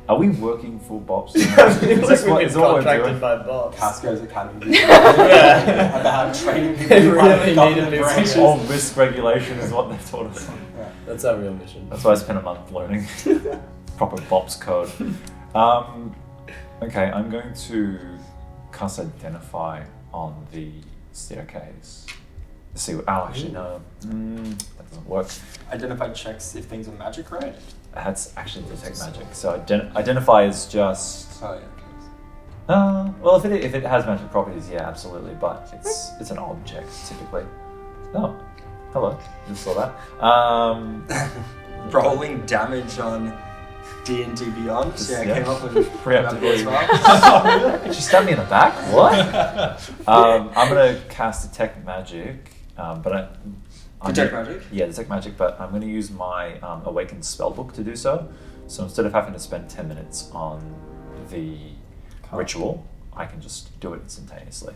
Are we working for Bob's? Is Is this what is all we're contracted doing? by Bob? Casco's Academy. About training people. They to run really government need a new branches. All risk regulation is what they taught us. That's our real mission. That's why I spent a month learning proper Bob's code. Okay, I'm going to cast Identify on the staircase. Let's see what. Oh, actually, no. That doesn't work. Identify checks if things are magic, right? That's actually detect magic. So Identify is just. Oh yeah. Well, if it has magic properties, yeah, absolutely. But it's an object typically. Oh, hello. Just saw that. Rolling damage on D&D Beyond. Just- Yeah, yeah. came up with Preemptively. as well. She stabbed me in the back. What? I'm gonna cast detect magic, but Detect magic? Yeah, detect magic. But I'm gonna use my awakened spellbook to do so. So instead of having to spend 10 minutes on the ritual, I can just do it instantaneously.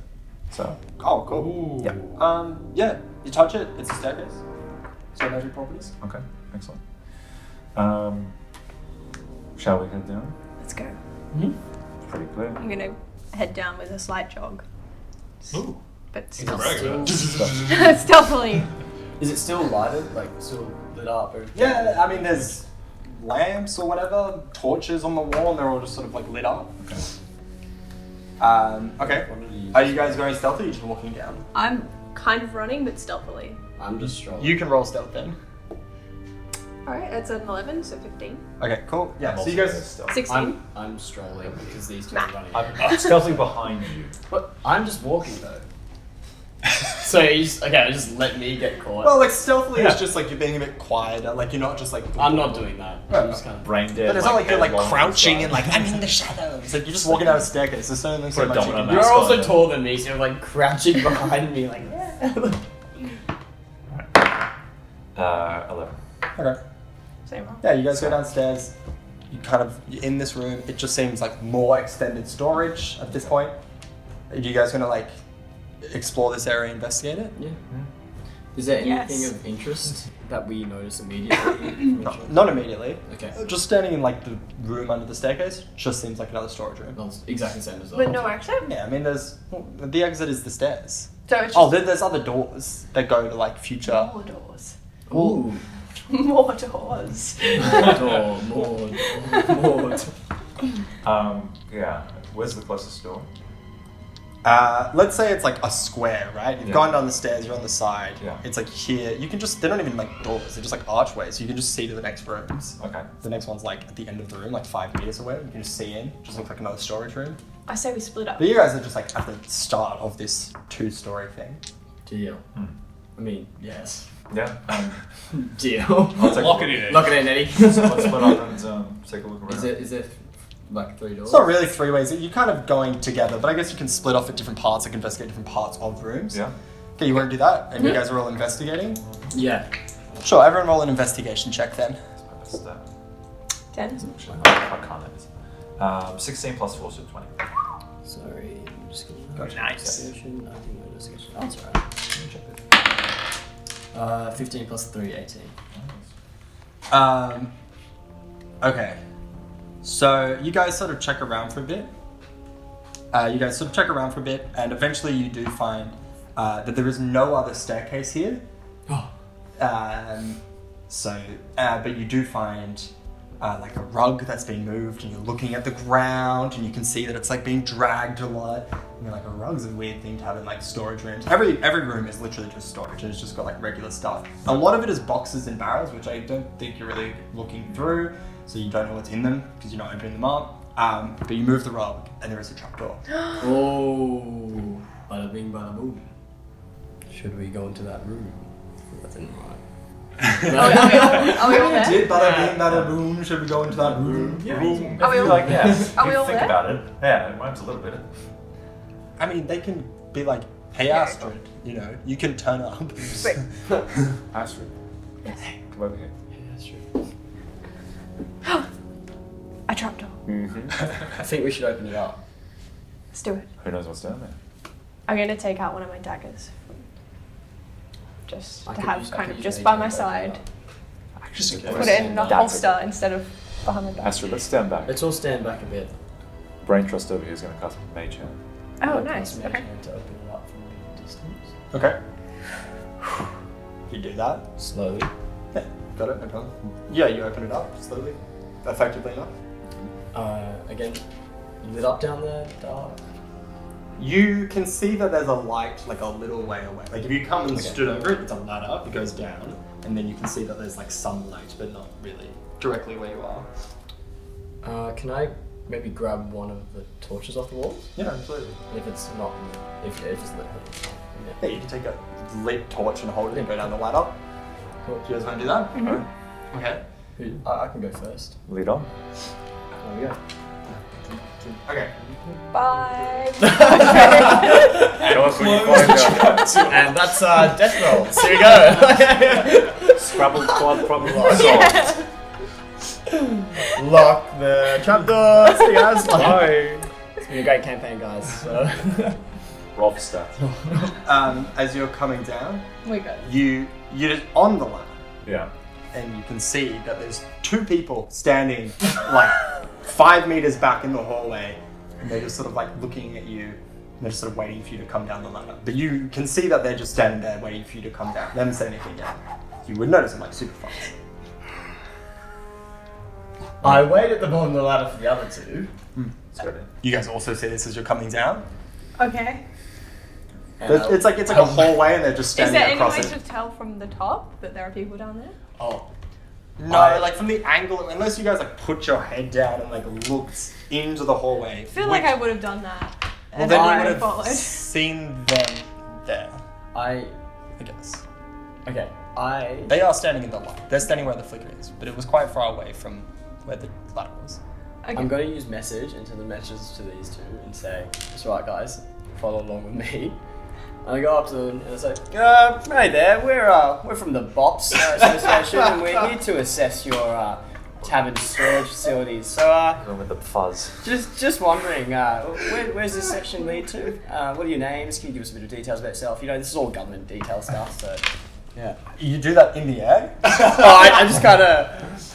So Oh, cool. Ooh. Yeah, you touch it, it's a staircase. So magic properties. okay, excellent. Shall we head down? Let's go. It's pretty clear. I'm going to head down with a slight jog, Ooh. but He's still bragging. stealthily. Is it still lighted? Like, still lit up? Or Yeah, I mean, there's lamps or whatever, torches on the wall, and they're all just sort of like lit up. Okay. Okay. Are you guys going stealthy or are you just walking down? I'm kind of running, but stealthily. I'm just strolling. You can roll stealth then. Alright, that's an 11, so 15. Okay, cool. Yeah, I'm so you also guys. stealth. 16. I'm strolling because these two Nah. are running. I'm stealthily behind you. But I'm just walking though. So you just, okay, just let me get caught. Well, like stealthily Yeah. is just like you're being a bit quieter, like you're not just like. I'm not doing that. I'm just kind of. Brain dead. But it's not like you're like headlong crouching inside. and like I'm in the shadows. Like you're just walking down a staircase. There's certainly so Put a much you domino can mask do. You're also on it. taller than me, so you're like crouching behind me, like. 11. Okay. Same roll. Yeah, you guys go downstairs. You're in this room. It just seems like more extended storage at this point. Are you guys gonna like explore this area, investigate it? Yeah. Is there anything Yes. of interest that we notice immediately? Not immediately. Okay. Just standing in like the room under the staircase just seems like another storage room. Well, it's exactly the same as But no exit? Yeah, I mean, the exit is the stairs. So it's just Oh, there's other doors that go to like future. more doors. Ooh. More doors. More door. Yeah. Where's the closest door? Let's say it's like a square, right? You've Yeah. gone down the stairs, you're on the side. Yeah. It's like here. You can just, they're not even like doors, they're just like archways. You can just see to the next rooms. Okay. The next one's like at the end of the room, like 5 meters away. You can just see in. Just looks like another storage room. I say we split up. But you guys are just like at the start of this 2-story thing. Deal. I mean, yes. Yeah. Deal. I'll take Lock it in. Lock it in, Eddie. Let's split up and take a look around. Is it like 3 doors? It's not really 3 ways. You're kind of going together, but I guess you can split off at different parts, like investigate different parts of rooms. Yeah. Okay, you want to do that? And you guys are all investigating? Yeah. Sure, everyone roll an investigation check then. What's that? 10. I can't it is. 16 plus 4, so 20. Sorry, I'm just gonna. Nice. Investigation, I think investigation. Oh, that's alright. Let me check this. 15 plus 3, 18. Okay. So you guys sort of check around for a bit. And eventually you do find that there is no other staircase here. Oh. But you do find like a rug that's been moved, and you're looking at the ground, and you can see that it's like being dragged a lot. I mean, like a rug's a weird thing to have in like storage rooms. Every room is literally just storage, and it's just got like regular stuff. A lot of it is boxes and barrels, which I don't think you're really looking through, so you don't know what's in them because you're not opening them up. But you move the rug, and there is a trapdoor. Oh. Bada bing, bada boom. Should we go into that room? Left and right. Are we all there? Did bada bing, bada boom. Should we go into that room? If Are we you all- like, yeah. are we if all you think there? about it, yeah, it rhymes a little bit. I mean, they can be like, hey, Astrid, you know, you can turn up. Wait. Astrid, come over here. Yeah, that's true. A trapdoor. I think we should open it up. Let's do it. Who knows what's down there? I'm gonna take out one of my daggers. Just I to could have use- I kind could of use just an by agent my to open it side. up. Just Okay. Put it in the That's holster instead of behind my back. Astrid, let's stand back. Let's all stand back a bit. Brain Trust over here is going to cast Mage Hand. Oh, I'll nice. cast Mage Okay. Hand to open it up from a distance. Okay. You do that. Slowly. Yeah, got it, no problem. Yeah, you open it up slowly, effectively enough. Again, lit up down there, dark. You can see that there's a light like a little way away. Like if you come and Okay. stood over it, it's a ladder, it goes down, and then you can see that there's like some light, but not really directly where you are. Can I maybe grab one of the torches off the walls? Yeah, absolutely. If it's not, if it's lit. Yeah, you can take a lit torch and hold it and go down the ladder. Cool. Do you guys want to do that? Mhm. Okay. I can go first. Lead on. There we go. Okay. Bye. Tell us when you find out. And that's death rolls. Here we go. Scrabble quad problem solved. Lock the trapdoor. See you guys. Bye. It's been a great campaign, guys. So. Roll for stats. As you're coming down, We go. you're on the ladder, Yeah. and you can see that there's two people standing like 5 meters back in the hallway, and they're just sort of like looking at you, and they're just sort of waiting for you to come down the ladder. But you can see that they're just standing there waiting for you to come down. They haven't said anything yet. You would notice them like super fast. I wait at the bottom of the ladder for the other two. Let's go then. You guys also see this as you're coming down. Okay. And It's like a hallway, and they're just Is standing there any across way it. to tell from the top that there are people down there? Oh. No, I- like from the angle, unless you guys like put your head down and like looked into the hallway. I feel like I would have done that. Well, and then I you would have followed. seen them there, I. I guess. Okay. I. They are standing in the light. They're standing where the flicker is, but it was quite far away from where the ladder was. Okay. I'm going to use message and send a message to these two and say, "That's right, guys. Follow along with me." And I go up to them and I say, "Hey there. We're from the Bops Association, and we're here to assess your tavern storage facilities. So, Going with the fuzz. just wondering, where's this section lead to? What are your names? Can you give us a bit of details about yourself? You know, this is all government detail stuff, so yeah." You do that in the air? Oh, I just kind of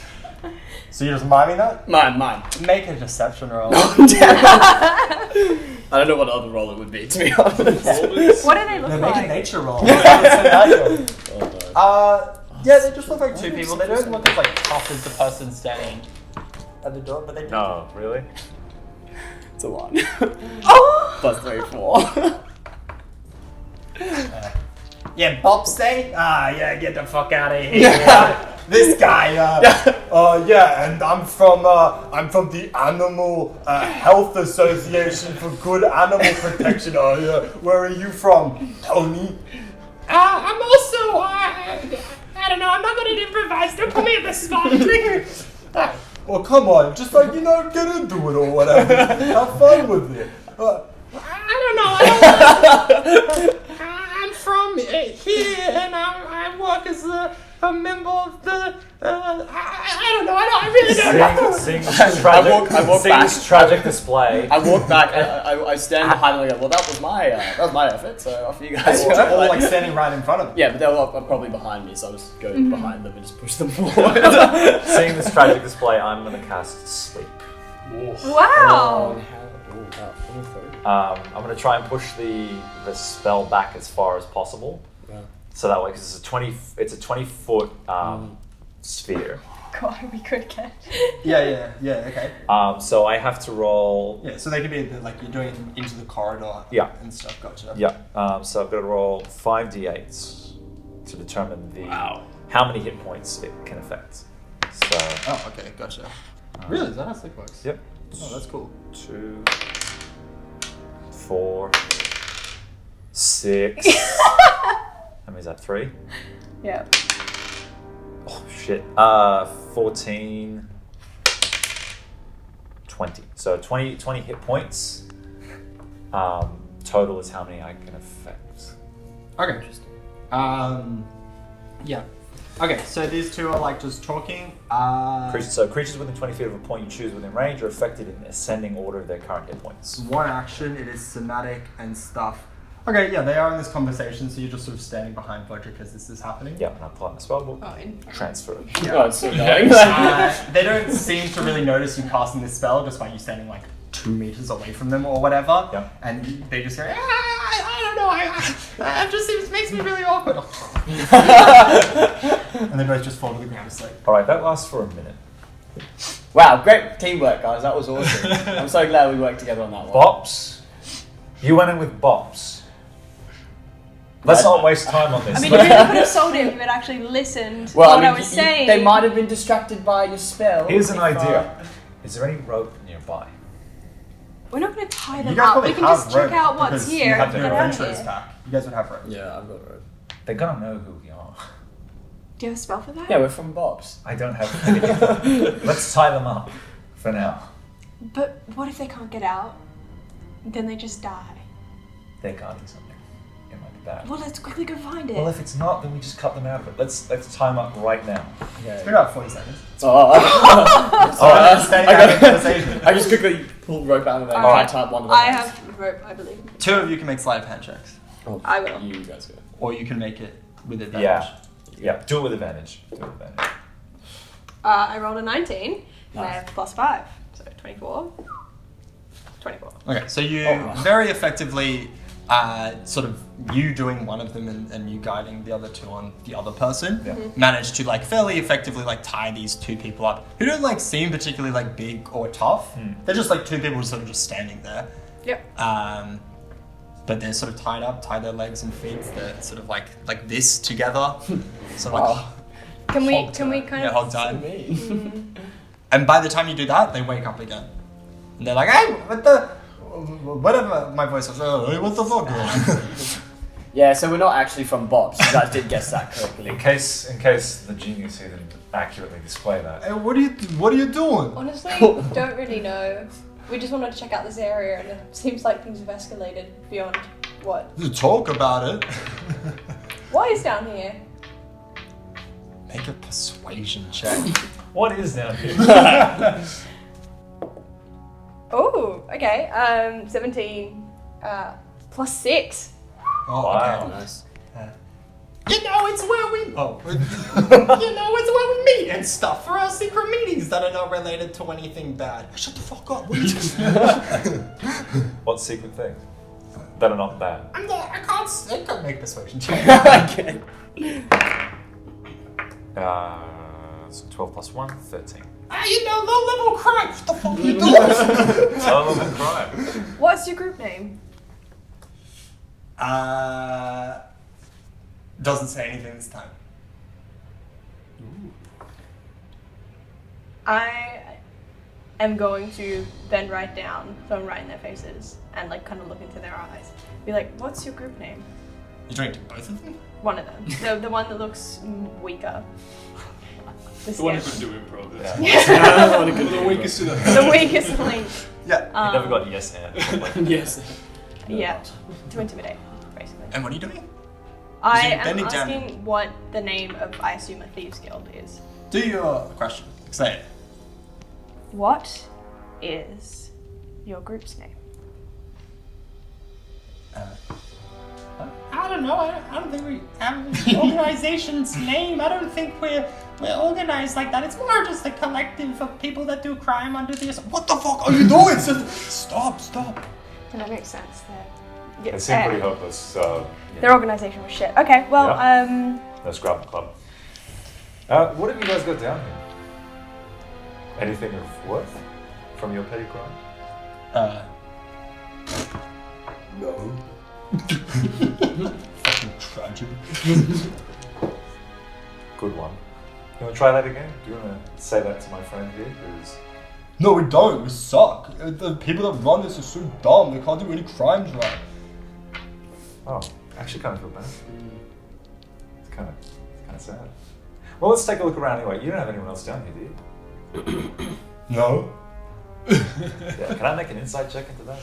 So you're just miming that? mine. Make a deception roll. I don't know what other role it would be, to be honest. What do they look No, make a like? nature roll. It's so natural. Oh, no. Yeah, they just look like two people. They don't look as like tough as the person standing at the door, but they do. No, really? It's a 1. Oh! Plus 3, 4. Yeah, Bob stay? Ah, yeah, get the fuck out of here. This guy, yeah, and I'm from the Animal Health Association for Good Animal Protection. Oh, yeah. Where are you from, Tony? I'm also, I don't know, I'm not going to improvise. Don't put me in the spot. Well, come on, just like, get into it or whatever. Have fun with it. I don't know. I'm from here, and I work as a member of the. I don't know. I really don't know. Sing tragic, I walk sing back. this tragic display. I walk back, I stand behind them and I go, well, that was my effort, so off you guys They're all go. like standing right in front of you. Yeah, but they're all probably behind me, so I'll just go behind them and just push them forward. Seeing this tragic display, I'm going to cast Sleep. Wow! I'm going to try and push the spell back as far as possible. Yeah. So that way, because it's a 20-foot sphere. God, we could get. Yeah, okay. So I have to roll. Yeah, so they could be like you're doing it into the corridor Yeah. and stuff, gotcha. Yeah. So I've got to roll 5d8s to determine how many hit points it can affect. So Oh, okay, gotcha. Really? Is that how Sleep works? yep. Oh, that's cool. 2, 4, 6. How many is that? 3, Yeah. shit. 14, 20. So 20 hit points. Total is how many I can affect. Okay. Yeah. Okay, so these two are like just talking. So creatures within 20 feet of a point you choose within range are affected in ascending order of their current hit points. One action, it is somatic and stuff. Okay, yeah, they are in this conversation, so you're just sort of standing behind Fletcher as this is happening. Yeah, and I pull out my spellbook. Oh, Transfer it. Oh, it's so annoying. They don't seem to really notice you casting this spell just by you standing like 2 meters away from them or whatever. Yeah. And they just go, I don't know, it makes me really awkward. And they both just fall to the ground asleep. Alright, that lasts for a minute. Wow, great teamwork, guys. That was awesome. I'm so glad we worked together on that one. Bops. You went in with Bops. Let's not waste time on this. I mean, you really could have sold him if you had actually listened to what I was saying. They might have been distracted by your spell. Here's an idea. Is there any rope nearby? We're not going to tie You them guys up. probably We can just have check rope out what's because here you have and the get out of adventurers here. pack. You guys would have rope. Yeah, I've got rope. They're gonna know who we are. Do you have a spell for that? Yeah, we're from Bob's. I don't have anything. Let's tie them up for now. But what if they can't get out? Then they just die. They're guarding something. It might be bad. Well, let's quickly go find it. Well, if it's not, then we just cut them out of it. Let's tie them up right now. It's been about 40 seconds. I just quickly pulled rope out of there and Alright. tied one of them. I have rope, I believe. 2 of you can make sleight of hand checks. I will. You guys go. Or you can make it with advantage. Yeah. Do it with advantage. I rolled a 19, and I Nice. have +5, so 24. 24. Okay, so you Oh. very effectively, sort of you doing one of them and you guiding the other 2 on the other person, managed to like fairly effectively like tie these 2 people up who don't like seem particularly like big or tough. They're just like 2 people sort of just standing there. Yep. But they're sort of tied up, tie their legs and feet. They're sort of like this together. So like Can we hog-tied. kind Yeah, of... hog-tied. Me. And by the time you do that, they wake up again. And they're like, hey, what the... Whatever my voice was, hey, what the fuck? Yeah, so we're not actually from Bob's. You guys did guess that correctly. In case the genius here didn't accurately display that. Hey, what are you doing? Honestly, don't really know. We just wanted to check out this area, and it seems like things have escalated beyond what. You talk about it. What is down here? Make a persuasion check. What is down here? Oh, okay. 17 +6. Oh, Wow. Nice. You know, it's where we. Oh. You know, it's where we meet and stuff for our secret meetings that are not related to anything bad. Shut the fuck up. What are you doing? What secret thing? That are not bad. I can't make a persuasion check. Okay. So 12 plus 1, 13. You know, low level crime. What the fuck are you doing? Oh, crime. What's your group name? Doesn't say anything this time. I am going to then write down, so I'm writing their faces and like kind of look into their eyes. Be like, what's your group name? You're doing it to both of them? One of them. The one that looks weaker. The one who scary- could do improv. Yeah. The weakest of the... the weakest link. Yeah. You never got yes and. Yes. Yeah, to intimidate, basically. And what are you doing? I you're am bending down. asking what the name of, I assume, a thieves guild is. Do your question. Say it. What is your group's name? I don't know. I don't think we have an organization's name. I don't think we're organized like that. It's more just a collective of people that do crime under the... What the fuck are you doing? Stop. And that makes sense. It seemed pretty hopeless, so. Their organization was shit. Okay, well, Let's grab the club. What have you guys got down here? Anything of worth from your petty crime? No. Fucking tragic. Good one. You want to try that again? Do you want to say that to my friend here who's... No, we don't. We suck. The people that run this are so dumb. They can't do any crimes right. Oh, I actually kind of feel bad. It's kind of sad. Well, let's take a look around anyway. You don't have anyone else down here, do you? No. Yeah. Can I make an insight check into that?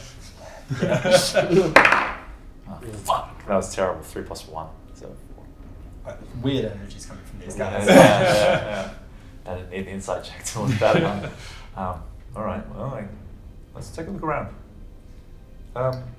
Oh, fuck. That was terrible. 3 + 1. So 4. Weird energies coming from these guys. Yeah. I didn't need the insight check to look that up. All right. Well, let's take a look around.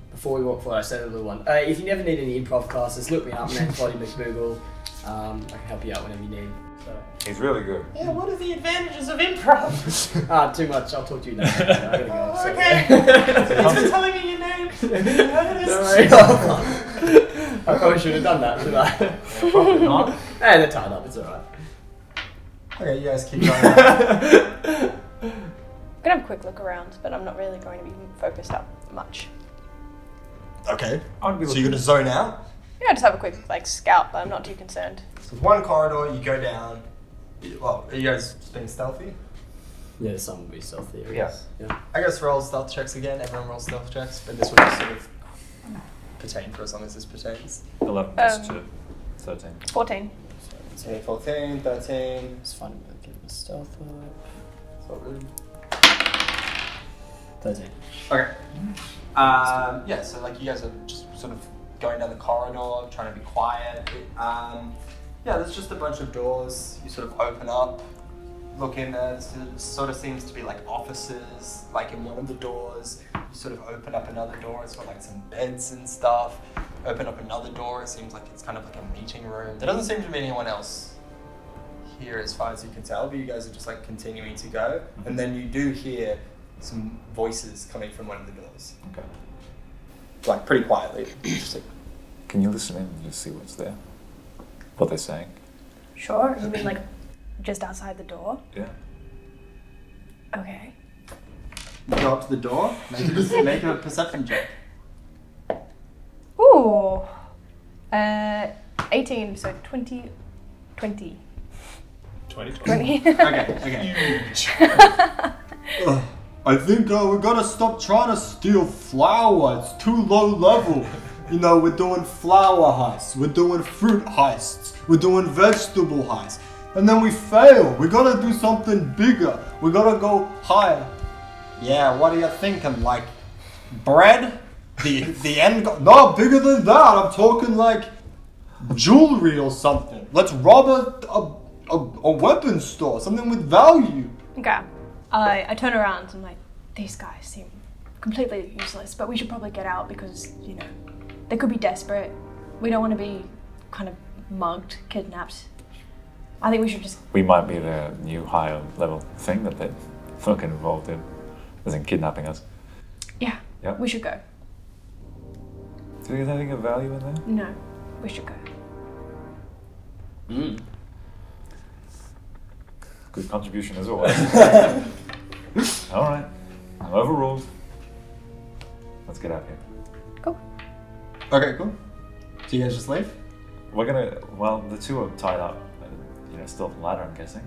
Before we walk forward, I said a little one. If you never need any improv classes, look me up. My name's Lottie McBoogle. I can help you out whenever you need. So. He's really good. Yeah, what are the advantages of improv? Too much. I'll talk to you later. I gotta go. So, Okay. Thanks for telling me your name. Don't worry. I probably should have done that, shouldn't I? Yeah, probably not. They're tied up. It's alright. Okay, you guys keep going. I'm gonna have a quick look around, but I'm not really going to be focused up much. Okay. I'd be So you're gonna zone out? Yeah, just have a quick scout, but I'm not too concerned. So one corridor, you go down. Well, are you guys just being stealthy? Yeah, some will be stealthy. I Yeah. guess. Yeah. I guess roll stealth checks again. Everyone rolls stealth checks, but this would just sort of pertain for as long as this pertains. 11 + 2. 13. 14. So 14, 13. It's fun to get the stealth up. It's not really. 13. Okay. Yeah, so like you guys are just sort of going down the corridor, trying to be quiet. Yeah, there's just a bunch of doors. You sort of open up, look in there. There sort of seems to be like offices, like in one of the doors. You sort of open up another door. It's got like some beds and stuff. Open up another door. It seems like it's kind of like a meeting room. There doesn't seem to be anyone else here as far as you can tell, but you guys are just like continuing to go. And then you do hear some voices coming from one of the doors. Okay. Like pretty quietly. Just like, Can you listen in and just see what's there? What they're saying? Sure. You mean like just outside the door? Yeah. Okay. go up to the door, make a perception check. Ooh. 18, so 20. 2020. 20. Okay. I think we gotta stop trying to steal flour. It's too low level. You know, we're doing flour heists, we're doing fruit heists, we're doing vegetable heists. And then we fail. We gotta do something bigger. We gotta go higher. Yeah, what are you thinking? Like bread? The end goal? No, bigger than that. I'm talking like jewelry or something. Let's rob a weapons store, something with value. Okay. I turn around and I'm like, these guys seem completely useless, but we should probably get out because, you know, they could be desperate. We don't want to be kind of mugged, kidnapped. I think we should just... We might be the new higher level thing that they're fucking involved in, as in kidnapping us. Yeah, Yep. we should go. Do you have anything of value in there? No, we should go. Good contribution as always. Alright, I'm overruled. Let's get out of here. Cool. Okay, cool. So you guys just leave? We're gonna, well, the two are tied up, still at the ladder, I'm guessing.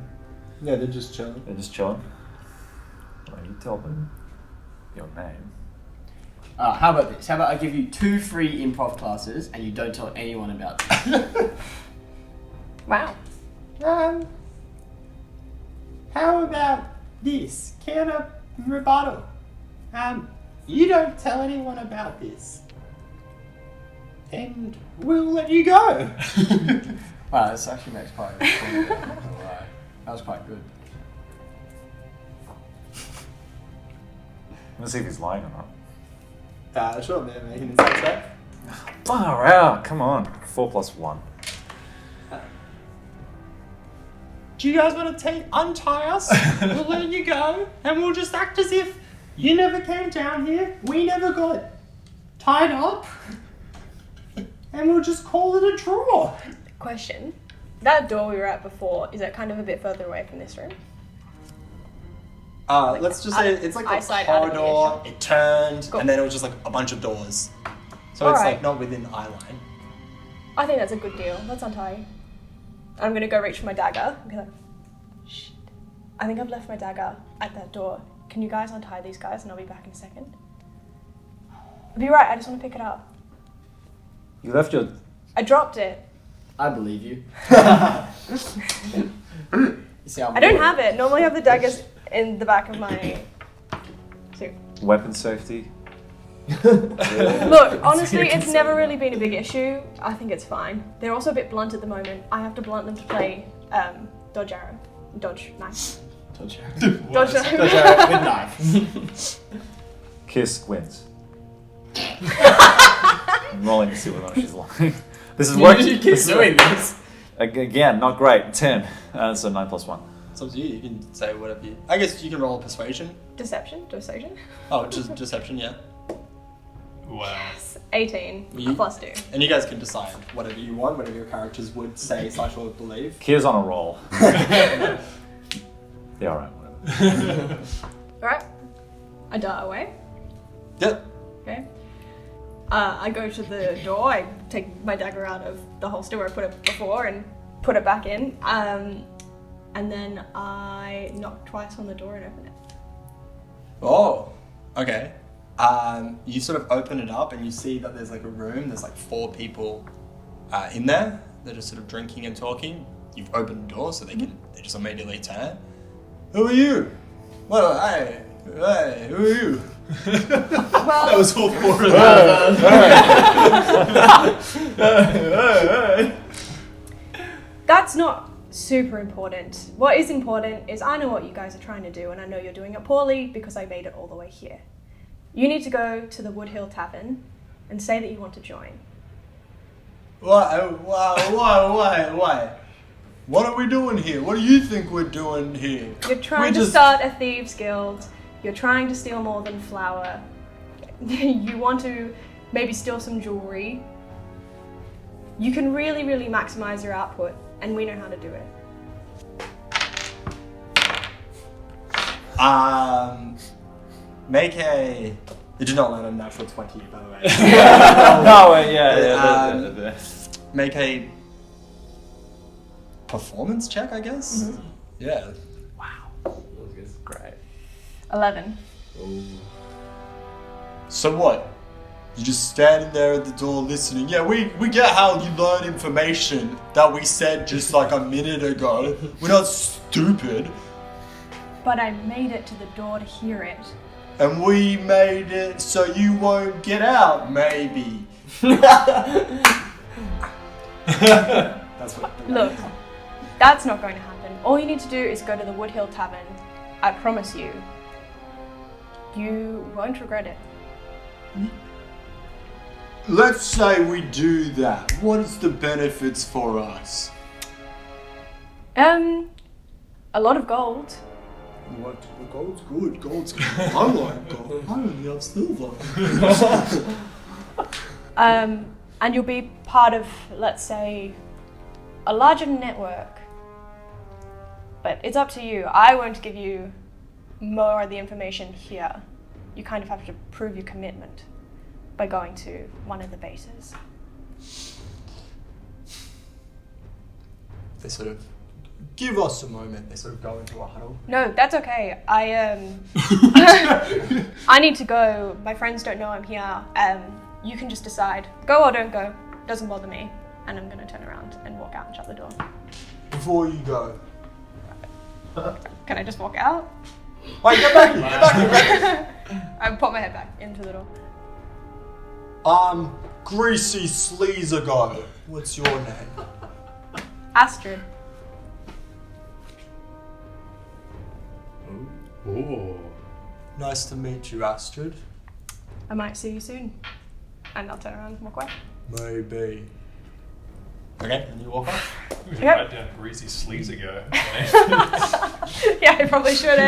Yeah, they're just chilling. They're just chilling. Well, you tell them your name. How about this? How about I give you 2 free improv classes and you don't tell anyone about them? Wow. How about this? Counter rebuttal. You don't tell anyone about this. And we'll let you go. Wow, this actually makes quite a good point. I'm not gonna lie. That was quite good. Let's see if he's lying or not. Sure, man. Make an insight check. Far out, come on. 4 + 1. Do you guys want to untie us? We'll let you go, and we'll just act as if you never came down here, we never got tied up, and we'll just call it a draw. Question. That door we were at before, is that kind of a bit further away from this room? Let's just say it's like a eyesight out of the corridor, it turned, Cool. and then it was just like a bunch of doors. So it's Alright. like not within eye line. I think that's a good deal. Let's untie you. I'm going to go reach for my dagger and be like, shit. I think I've left my dagger at that door. Can you guys untie these guys and I'll be back in a second? I'll be right, I just want to pick it up. You left your... I dropped it. I believe you. You see how I don't have it. Normally I have the daggers in the back of my suit. Weapon safety. Look, honestly, it's never really been a big issue. I think it's fine. They're also a bit blunt at the moment. I have to blunt them to play dodge arrow. Dodge knife. Dodge Dodge knife. arrow with knife. Kiss wins. I'm rolling to see whether or not she's lying. This is working. You keep doing this. Again, not great. 10. So 9 plus 1. It's up to you. You can say whatever you. I guess you can roll a persuasion. Deception. Oh, just deception, yeah. Wow. 18 You- plus 2. And you guys can decide whatever you want, whatever your characters would say / would believe. Kier's on a roll. Yeah, alright, whatever. Alright. I dart away. Yep. Okay. I go to the door. I take my dagger out of the holster where I put it before and put it back in. And then I knock twice on the door and open it. Oh, okay. You sort of open it up and you see that there's like a room. There's like 4 people in there. They're just sort of drinking and talking. You've opened the door so they just immediately turn. Who are you? Well, hey, who are you? Well, That was all 4 of them. that's not super important. What is important is I know what you guys are trying to do, and I know you're doing it poorly because I made it all the way here. You need to go to the Woodhill Tavern and say that you want to join. Why? What are we doing here? What do you think we're doing here? You're trying We to just- start a thieves guild. You're trying to steal more than flour. You want to maybe steal some jewelry. You can really, really maximize your output, and we know how to do it. Make a. Did you not land a natural 20, by the way? No, yeah. Make a performance check, I guess. Mm-hmm. Yeah. Great. 11. So what? You're just standing there at the door listening. Yeah, we get how you learn information that we said just like a minute ago. We're not stupid. But I made it to the door to hear it. And we made it so you won't get out, maybe. That's what. Look, that's not going to happen. All you need to do is go to the Woodhill Tavern. I promise you, you won't regret it. Let's say we do that. What is the benefits for us? A lot of gold. What? Gold's good. Gold's good. I like gold. I only have silver. And you'll be part of, let's say, a larger network. But it's up to you. I won't give you more of the information here. You kind of have to prove your commitment by going to one of the bases. They sort of give us a moment. They sort of go into a huddle. No, that's okay. I need to go. My friends don't know I'm here. You can just decide. Go or don't go. Doesn't bother me. And I'm gonna turn around and walk out and shut the door. Before you go. Can I just walk out? Wait, get back here. Get back here. Get back here. I pop my head back into the door. Greasy Sleazer guy. What's your name? Astrid. Oh. Nice to meet you, Astrid. I might see you soon. And I'll turn around and walk away. Maybe. Okay, and you walk off. We should Yep. write down Greasy Sleazer go. Yeah, I probably should.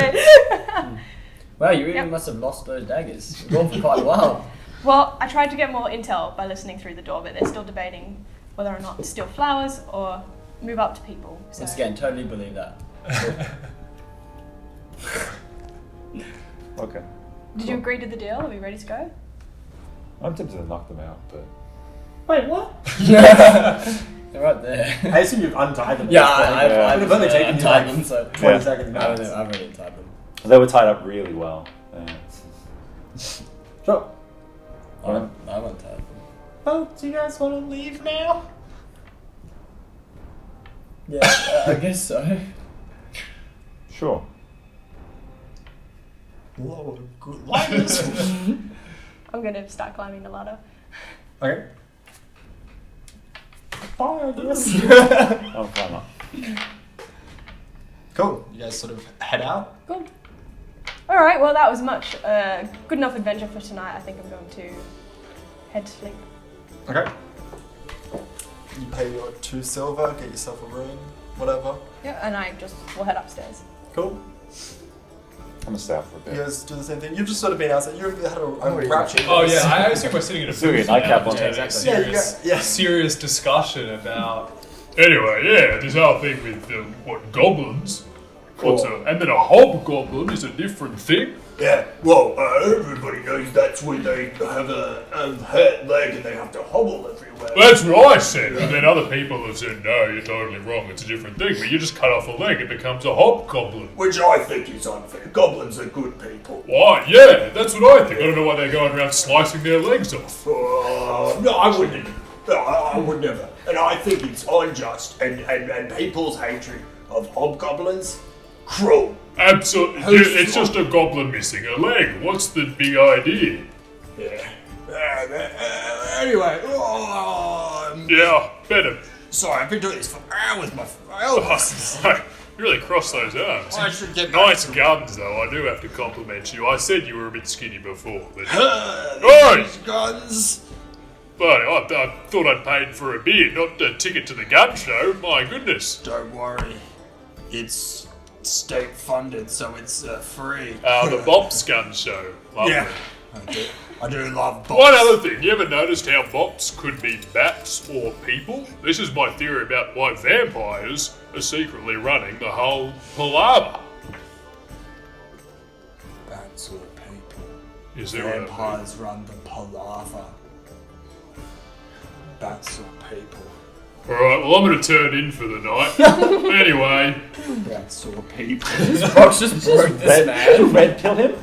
Wow, you really Yep. must have lost those daggers. You're gone for quite a while. Well, I tried to get more intel by listening through the door, but they're still debating whether or not to steal flowers or move up to people. So. Once again, totally believe that. Okay. Did you agree to the deal? Are we ready to go? I'm tempted to knock them out, but. Wait, what? They're right there. I assume you've untied them. Yeah, I've I've only taken you untied like them, so 20 Yeah. seconds. I've already untied them. They were tied up really well. Sure. I've untied them. Well, do you guys want to leave now? Yeah, I guess so. Sure. Whoa, good lightness. I'm gonna start climbing the ladder. Okay. Fire this. I'll climb up. Cool. You guys sort of head out. Cool. All right. Well, that was much good enough adventure for tonight. I think I'm going to head to sleep. Okay. You pay your 2 silver, get yourself a room, whatever. Yeah, and I just will head upstairs. Cool. I'm gonna stay out for a You bit. guys do the same thing. You've just sort of been outside. You've had a yeah. rapture. Oh yeah, I assume we're sitting in a Still get booth nightcap now, on. having a Yeah, Yeah, you got, yeah. serious discussion about. Anyway, yeah, this whole thing with what goblins. And then a hobgoblin is a different thing. Yeah, well, everybody knows that's when they have a hurt leg and they have to hobble everywhere. That's what I said, and then other people have said, no, you're totally wrong, it's a different thing. But you just cut off a leg, it becomes a hobgoblin. Which I think is unfair. Goblins are good people. Why? Yeah, that's what I think. I don't know why they're going around slicing their legs off. No, I wouldn't. No, I would never. And I think it's unjust. And people's hatred of hobgoblins, cruel. Absolutely. It's just a goblin missing a leg. What's the big idea? Yeah. Anyway, Yeah, better. sorry, I've been doing this for hours, my elbows. You really crossed those arms. I should get back Nice to guns, though. I do have to compliment you. I said you were a bit skinny before, but these guns. but I thought I'd paid for a beer, not a ticket to the gun show. My goodness. Don't worry, it's state funded, so it's free. The Bops gun show. Lovely. Yeah, I do love bops. One other thing, you ever noticed how Bops could be bats or people? This is my theory about why vampires are secretly running the whole palaver. Bats or people. You see what I mean? Vampires run the palaver. Bats or people. Alright, well I'm gonna turn in for the night. Anyway, Bats or people. Brock's just broke this man. Red pill him?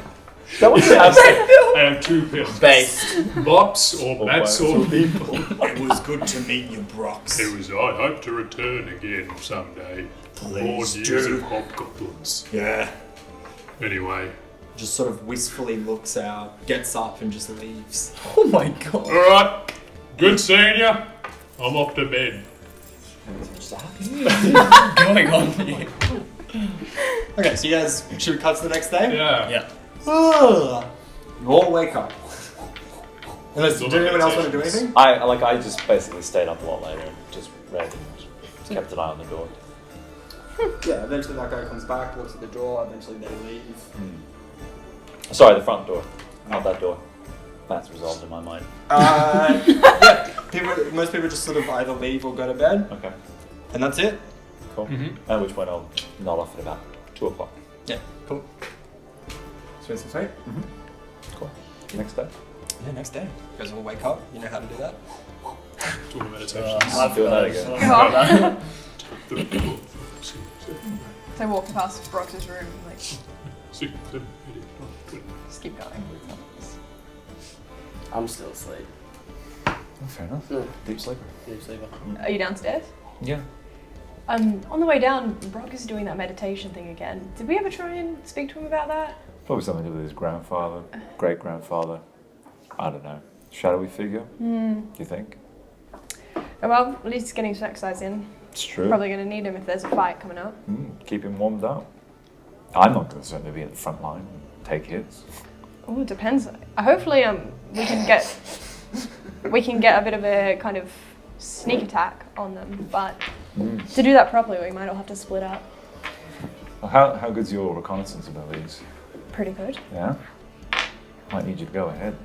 That was I have 2 pills. Base. Bops or bats or people. It was good to meet you, Brox. It was, I hope to return again someday. For more Please years do. of hobgoblins. Yeah. Anyway. Just sort of wistfully looks out, gets up, and just leaves. Oh my god. Alright, good seeing you. I'm off to bed. Going on here? Okay, so you guys, should we cut to the next day? Yeah. Yeah. You all wake up. Unless, Still did anyone else got want to do meditations. anything? I just basically stayed up a lot later and just read and kept an eye on the door. Yeah, eventually that guy comes back, looks at the door, eventually they leave. Sorry, the front door, not that door. That's resolved in my mind. Yeah, most people just sort of either leave or go to bed, Okay, and that's it. cool. At which point I'll nod off at about 2 o'clock. Yeah, cool. Sweet. Cool. Next day. Yeah, next day. You guys all wake up, you know how to do that. Doing meditations. I'm doing that again. So I walk past Brox's room, like, 6, 7, 8, 9, 20. just keep going. I'm still asleep. Fair enough. Yeah. Deep sleeper. Deep sleeper. Are you downstairs? Yeah. On the way down, Brock is doing that meditation thing again. Did we ever try and speak to him about that? Probably something to do with his grandfather, great grandfather. I don't know. Shadowy figure? Do you think? Oh, well, at least he's getting some exercise in. It's true. Probably going to need him if there's a fight coming up. Keep him warmed up. I'm not going to certainly be at the front line and take hits. Oh, it depends. Hopefully, we can get a bit of a kind of sneak attack on them. But to do that properly, we might all have to split up. Well, how good's your reconnaissance abilities? Pretty good. Yeah? Might need you to go ahead.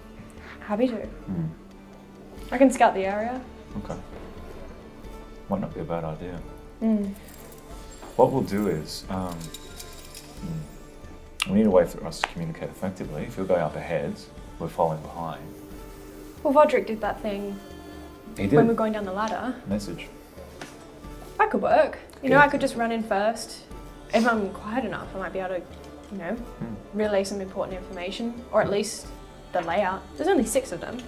Happy to. I can scout the area. Okay. Might not be a bad idea. What we'll do is, we need a way for us to communicate effectively. If you're going up ahead, we're following behind. Well, Vodrick did that thing He did. when we were going down the ladder. Message. That could work. You know, Yeah. I could just run in first. If I'm quiet enough, I might be able to, relay some important information, or at least the layout. There's only 6 of them.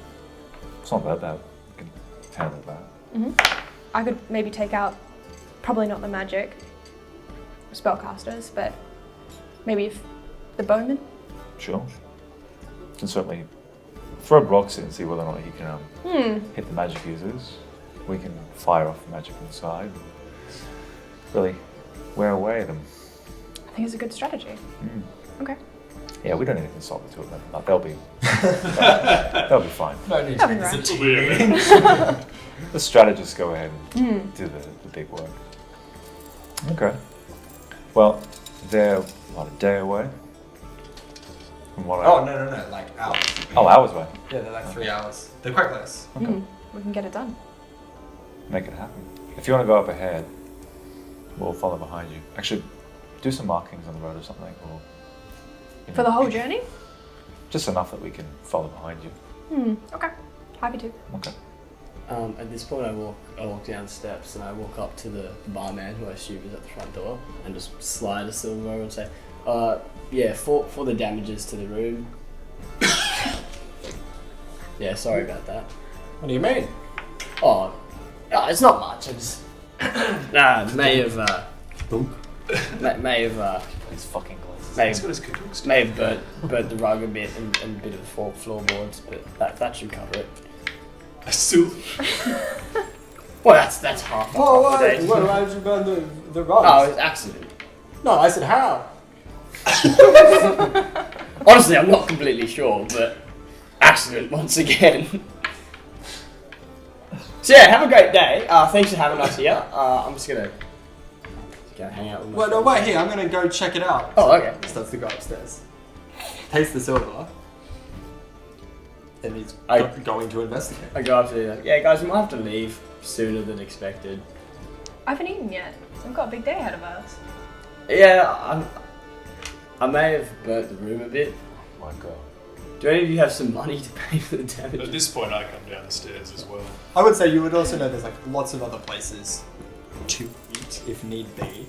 It's not that bad. We can handle that. I could maybe take out, probably not the magic spellcasters, but Maybe if the bowman? Sure. Can certainly throw rocks in and see whether or not he can hit the magic users. We can fire off the magic inside. Really wear away at them. I think it's a good strategy. Okay. Yeah, we don't need to consult the two of them. No, they'll be they'll be fine. No need That'll to be make right. this a We'll be team. a bit- The strategists go ahead and do the big work. Okay. Well, they're a day away from what Oh, no, like hours. hours away. Yeah, they're like 3 hours. They're quite close. We can get it done. Make it happen. If you want to go up ahead, we'll follow behind you. Actually, do some markings on the road or something, or For the whole journey? just enough that we can follow behind you. Okay. Happy to. Okay. At this point, I walk down the steps and I walk up to the barman, who I assume is at the front door, and just slide a silver over and say, yeah, for the damages to the room. Yeah, sorry about that. What do you mean? Oh, it's not much. I just may have These fucking glasses. may have burnt the rug a bit and a bit of the floorboards, but that should cover it. Still, Well, that's half. Whoa, the day. why did you burn the rugs? Oh, it's accident. No, I said how? Honestly, I'm not completely sure, but accident once again. So yeah, have a great day. Thanks for having us here. I'm just gonna hang out with my Well, no, friends. wait, here, I'm gonna go check it out. Oh, okay. Starts to go upstairs. Taste the silver. And he's going to investigate. I go up to yeah, guys, we might have to leave sooner than expected. I haven't eaten yet. We've got a big day ahead of us. Yeah, I may have burnt the room a bit. Oh my god. Do any of you have some money to pay for the at damage? this point, I come down the stairs as well. I would say you would also know there's like lots of other places to eat if need be.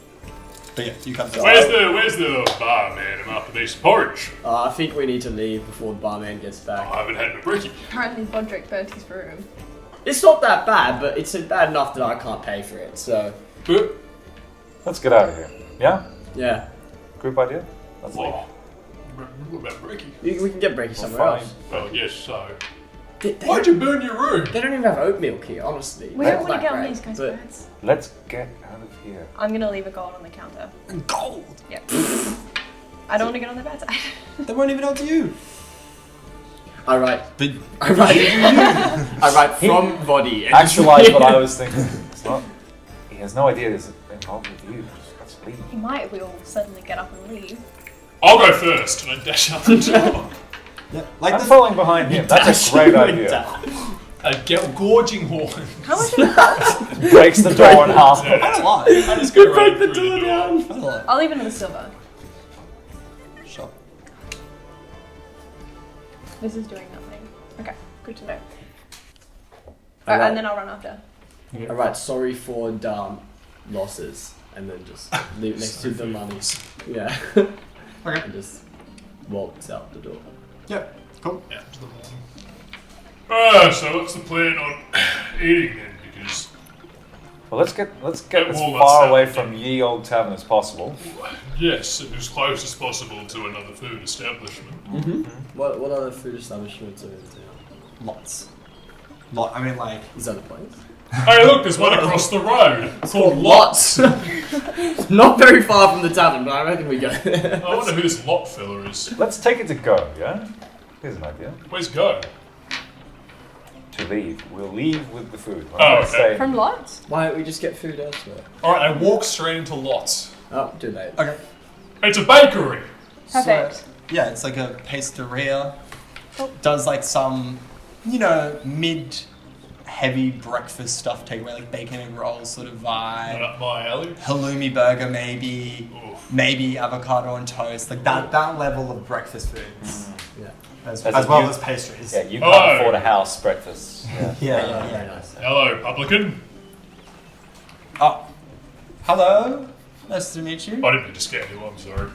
But yeah, you come to Where's the barman? I'm after me some porridge. I think we need to leave before the barman gets back. I haven't had my brekkie. Apparently Bodrick burnt his room. It's not that bad, but it's bad enough that I can't pay for it. So But, Let's get out of here. Yeah? yeah, Group idea? Let's leave. oh, what about brekkie? we can get brekkie somewhere fine. else. Well, yes, so. They Why'd you burn your room? don't even have oat milk here, honestly. We That's don't want not to get on great, these guys' but- beds. Let's get out of here. I'm gonna leave a gold on the counter. gold! Yep. I don't want to get on their beds. They won't even help you. I write. But I write from body. And Actualize what I was thinking. It's not. He has no idea this is involved with you. Just let's leave. He might if we all suddenly get up and leave. I'll go first, and I dash out the door. yeah, like I'm the following behind him. That's a great idea. A gorging horn. How much of that? Breaks the door in half. I don't lie. I just go right through the door. I don't lie. I'll leave it in the silver. Sure. This is doing nothing. Okay, good to know. Alright. And then I'll run after. I write sorry for losses, and then just leave next to the money. Yeah. Okay. And just walks out the door. Yeah, cool. Out to the morning. So what's the plan on eating then? Because Well, let's get as Well, far that's away that. from ye old tavern as possible. yes, and as close as possible to another food establishment. What other food establishments are in town? Lots. I mean, like, Is that a place? Hey, look, there's one across the road. It's called Lots. Not very far from the tavern, but I reckon we go there. I wonder who this lot fella is. Let's take it to go, yeah? Here's an idea. Where's Go? To leave. We'll leave with the food. We're Oh, not okay. staying- From lots? Why don't we just get food elsewhere? Alright, I walk straight into Lots. Oh, too late. okay. It's a bakery. Perfect. So, yeah, it's like a pastry. Oh. Does like some, mid-heavy breakfast stuff, takeaway, like bacon and rolls sort of Right vibe. up my alley. Halloumi burger maybe, Oof. maybe avocado on toast, like that level of breakfast foods. Yeah. As As well you- as pastries. Yeah, you Oh. can't afford a house breakfast. Yeah. Yeah. Very nice. Hello, publican. Oh, hello. Nice to meet you. I didn't mean to scare you, I'm sorry.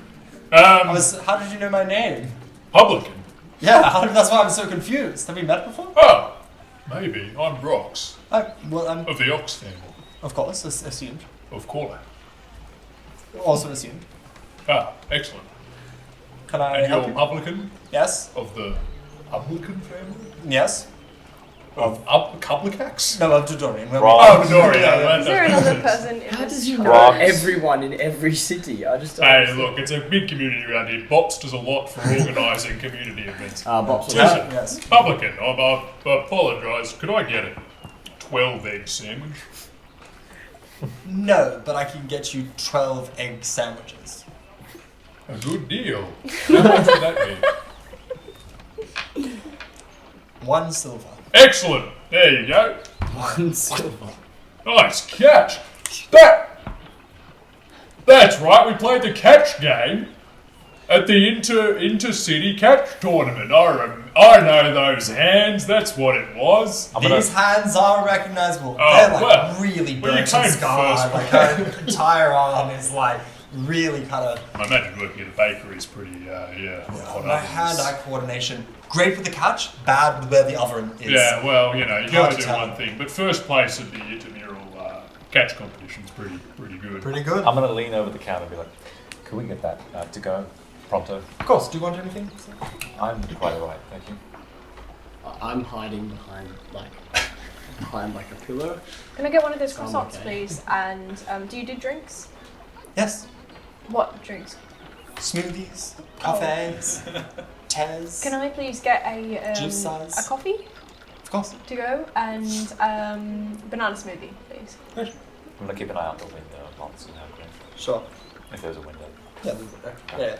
How did you know my name? Publican. Yeah, that's why I'm so confused. Have we met before? Oh, maybe. I'm Brox, Well, I'm, of the Ox family, of course, assumed. of Corla. Also assumed. Ah, excellent. Can I And help you're you? publican Yes. of the publican family? Yes. Of Publicax? No, of Dodorian. Oh, Midori. Is there another person in How this? does you know Rocks. everyone in every city? I just don't Hey, understand. look, it's a big community around here. Bops does a lot for organising community events. Bob's Listen, Yes. publican, I apologise. Could I get a 12-egg sandwich? No, but I can get you 12 egg sandwiches. A good deal. How much would that be? 1 silver. Excellent. There you go. one silver. Nice catch. That's right. We played the catch game at the inter-city catch tournament. I know those hands. That's what it was. These hands are recognizable. Oh, They're like well, really well, you burnt and came scarred. first. Like her entire arm is like really kind of. I imagine working at a bakery is pretty, hot My ovens. hand-eye coordination. Great with the catch, bad with where the oven is. Yeah, well, you know, you Hard gotta to do tell. one thing. But first place at the intramural catch competition's pretty good. Pretty good. I'm gonna lean over the counter and be like, "Can we get that to go pronto?" Of course. Do you want anything? I'm quite alright, thank you. I'm hiding behind like a pillar. Can I get one of those I'm croissants, okay. please? And do you do drinks? Yes. What drinks? Smoothies, cafes, teas. Can I please get a Juice size. a coffee Of course. to go and banana smoothie, please? I'm gonna keep an eye out the window once and have green. Sure. If there's a window. Yeah.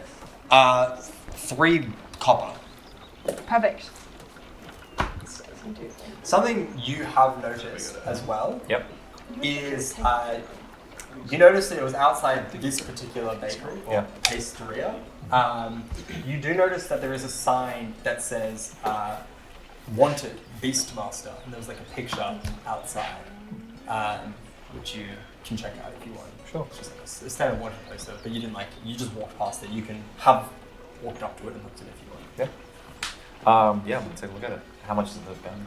Yeah. 3 copper. Perfect. Something you have noticed as well Yep. is you noticed that it was outside this particular bakery or Yeah. pastry. You do notice that there is a sign that says "Wanted Beastmaster," and there's like a picture outside, which you can check out if you want. Sure. It's just like a standard wanted poster, but you didn't like. You just walked past it. You can have walked up to it and looked at it if you want. Yeah, I'm gonna take a look at it. How much is the gun?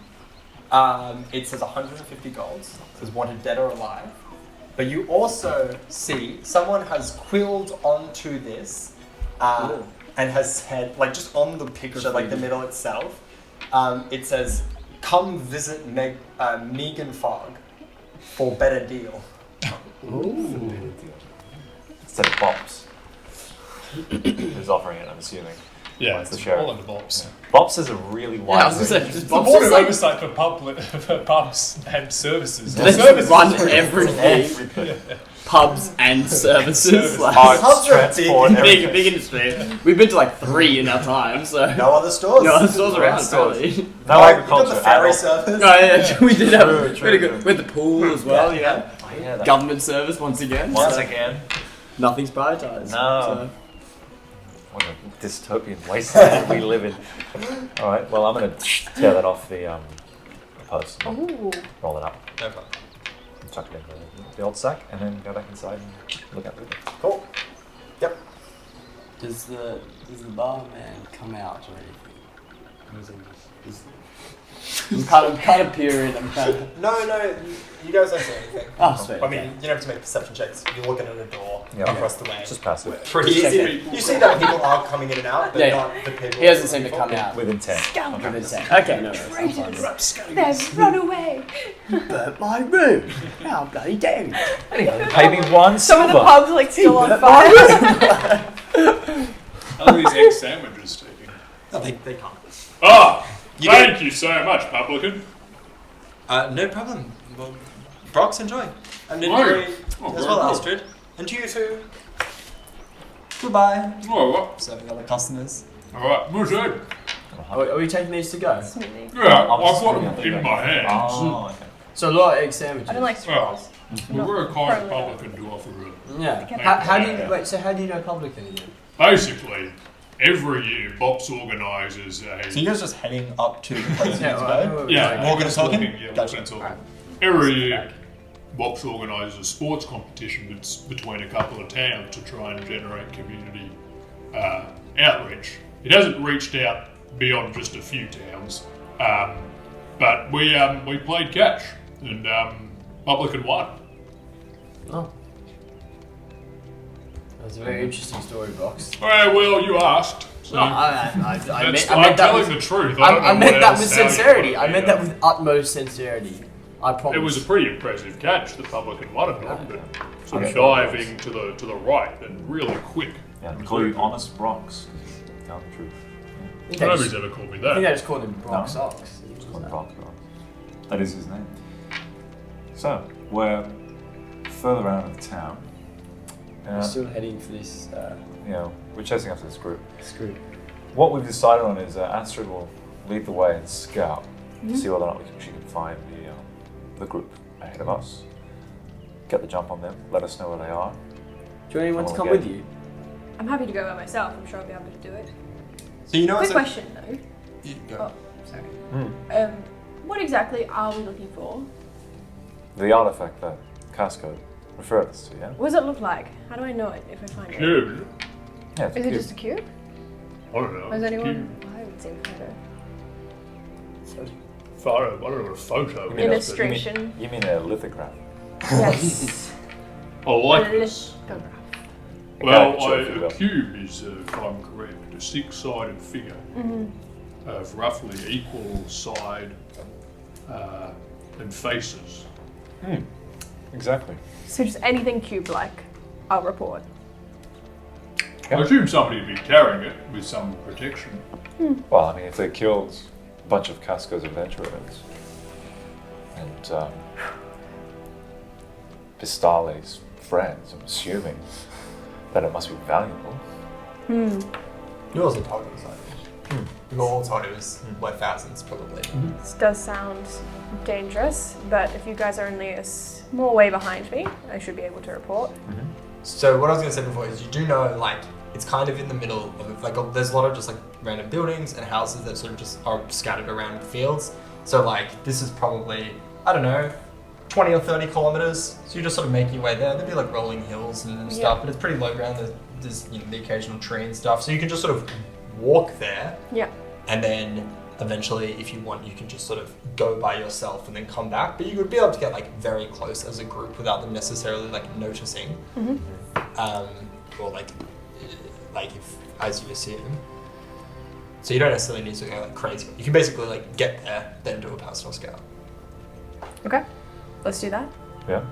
It says 150 golds. It says wanted dead or alive. But you also see someone has quilled onto this and has said, like just on the picture, like the middle itself, it says, "Come visit Megan Fogg for better deal." Instead of Bops. Who's offering it, I'm assuming. Yeah, It's it's the sheriff. all under Bops. Bops is a really Yeah, I wide was gonna say, range. just The Bob's board just of like, oversight for pubs and services. let's Services run is pretty- everything. Everything. Pubs and services. Like, Arts, Hubs are transport, everything. big industry. We've been to like 3 in our time, so No other stores. no other stores No around, other stores. probably. No You got agriculture the at ferry all. service. No, yeah, we did have True, we had the pool as well, yeah. Oh, yeah, that- Government service once again. Once so again. nothing's prioritised. No. What a dystopian wasteland we live in. Alright, well I'm gonna tear that off the post and Ooh. roll it up. No problem. Chuck it in the old sack and then go back inside and look at it. Cool. Yep. Does the barman come out or anything? I'm kind of peering. I'm kind of. No, you guys don't say anything. Oh, sweet. I mean, you don't have to make perception checks. You're looking at a door Yeah. across the way. It's just passive. Pretty easy. You see that people are coming in and out, but Yeah. not the people. He doesn't seem to come out. With intent. Okay, no worries. I'm fine. They've run away. Burnt my room. How bloody dare you? Pay me 1 Some of the silver. pubs like still on fire. How are these egg sandwiches taking? No, they can't. Ah! You Thank you so much, publican. No problem. Well, Brox, enjoy. And enjoy Oh, as very well, good. Astrid. And to you too. Goodbye. Alright, Serving other customers. alright, what's that? Are we taking these to go? Smoothie. Yeah, I'll I've just got bring them it in back. my hands. Oh, okay. So a lot of egg sandwiches. I don't like straws. We're very kind Pro level. publican to offer it. Yeah. Okay. How do you wait? So how do you know publican again? Basically, every year Bops organises a... So you guys just heading up to the place you need to go? Yeah, Walking and talking? Yeah, Gotcha. walking and talking. Every year, Bops organises a sports competition between a couple of towns to try and generate community outreach. It hasn't reached out beyond just a few towns, but we played catch and publican won. Oh. That's a very interesting story, Box. Well, you asked. So No, I I'm meant that telling with, the truth. I don't know meant what that else with how you sincerity. want I meant that with utmost sincerity. I promise. It was a pretty impressive catch. The public and wanted it, but sort of I'm sure it diving to the right and really quick. Yeah, they call you honest Bronx. Tell the truth. I think I Nobody's just- ever called me I think I that. just called him Bronx No. Ox. It's called Bronx. That is his name. So, we're further out of town. We're still heading for this You know, we're chasing after this group. screw. What we've decided on is Astrid will lead the way and scout to see whether or not she can find the group ahead of us. Get the jump on them, let us know where they are. Do you want anyone to come Okay. with you? I'm happy to go by myself. I'm sure I'll be able to do it. So you know Quick what's question though. You go. Oh, sorry. What exactly are we looking for? The artifact that Casco referred us to, yeah? What does it look like? How do I know it if I find it? Cube. Yeah, it's Is it cute. just a cube? I don't know. Has anyone? Cube. I haven't seen a photo. Photo. I don't know what a photo You is. mean a- Illustration. You mean a lithograph? Yes. I like this. Lithograph. Well, Okay, sure, if you a will. cube is, if I'm correct, a six-sided figure of roughly equal side and faces. Exactly. So just anything cube-like, I'll report. I assume somebody would be carrying it with some protection. Well, I mean, if they killed a bunch of Casco's adventurers and Pistale's friends, I'm assuming that it must be valuable. You also told it was like you all told it was worth thousands probably. This does sound dangerous, but if you guys are only a small way behind me, I should be able to report. So what I was gonna say before is you do know like it's kind of in the middle of like there's a lot of just like random buildings and houses that sort of just are scattered around fields. So like this is probably I don't know 20 or 30 kilometers. So you just sort of make your way there. There'd be like rolling hills and stuff, but it's pretty low ground. There's the occasional tree and stuff. So you can just sort of walk there. Yeah. And then eventually, if you want, you can just sort of go by yourself and then come back. But you would be able to get like very close as a group without them necessarily like noticing. Or like if as you assume. So you don't necessarily need to go like crazy. You can basically like get there, then do a personal scout. Okay. Let's do that. Yeah.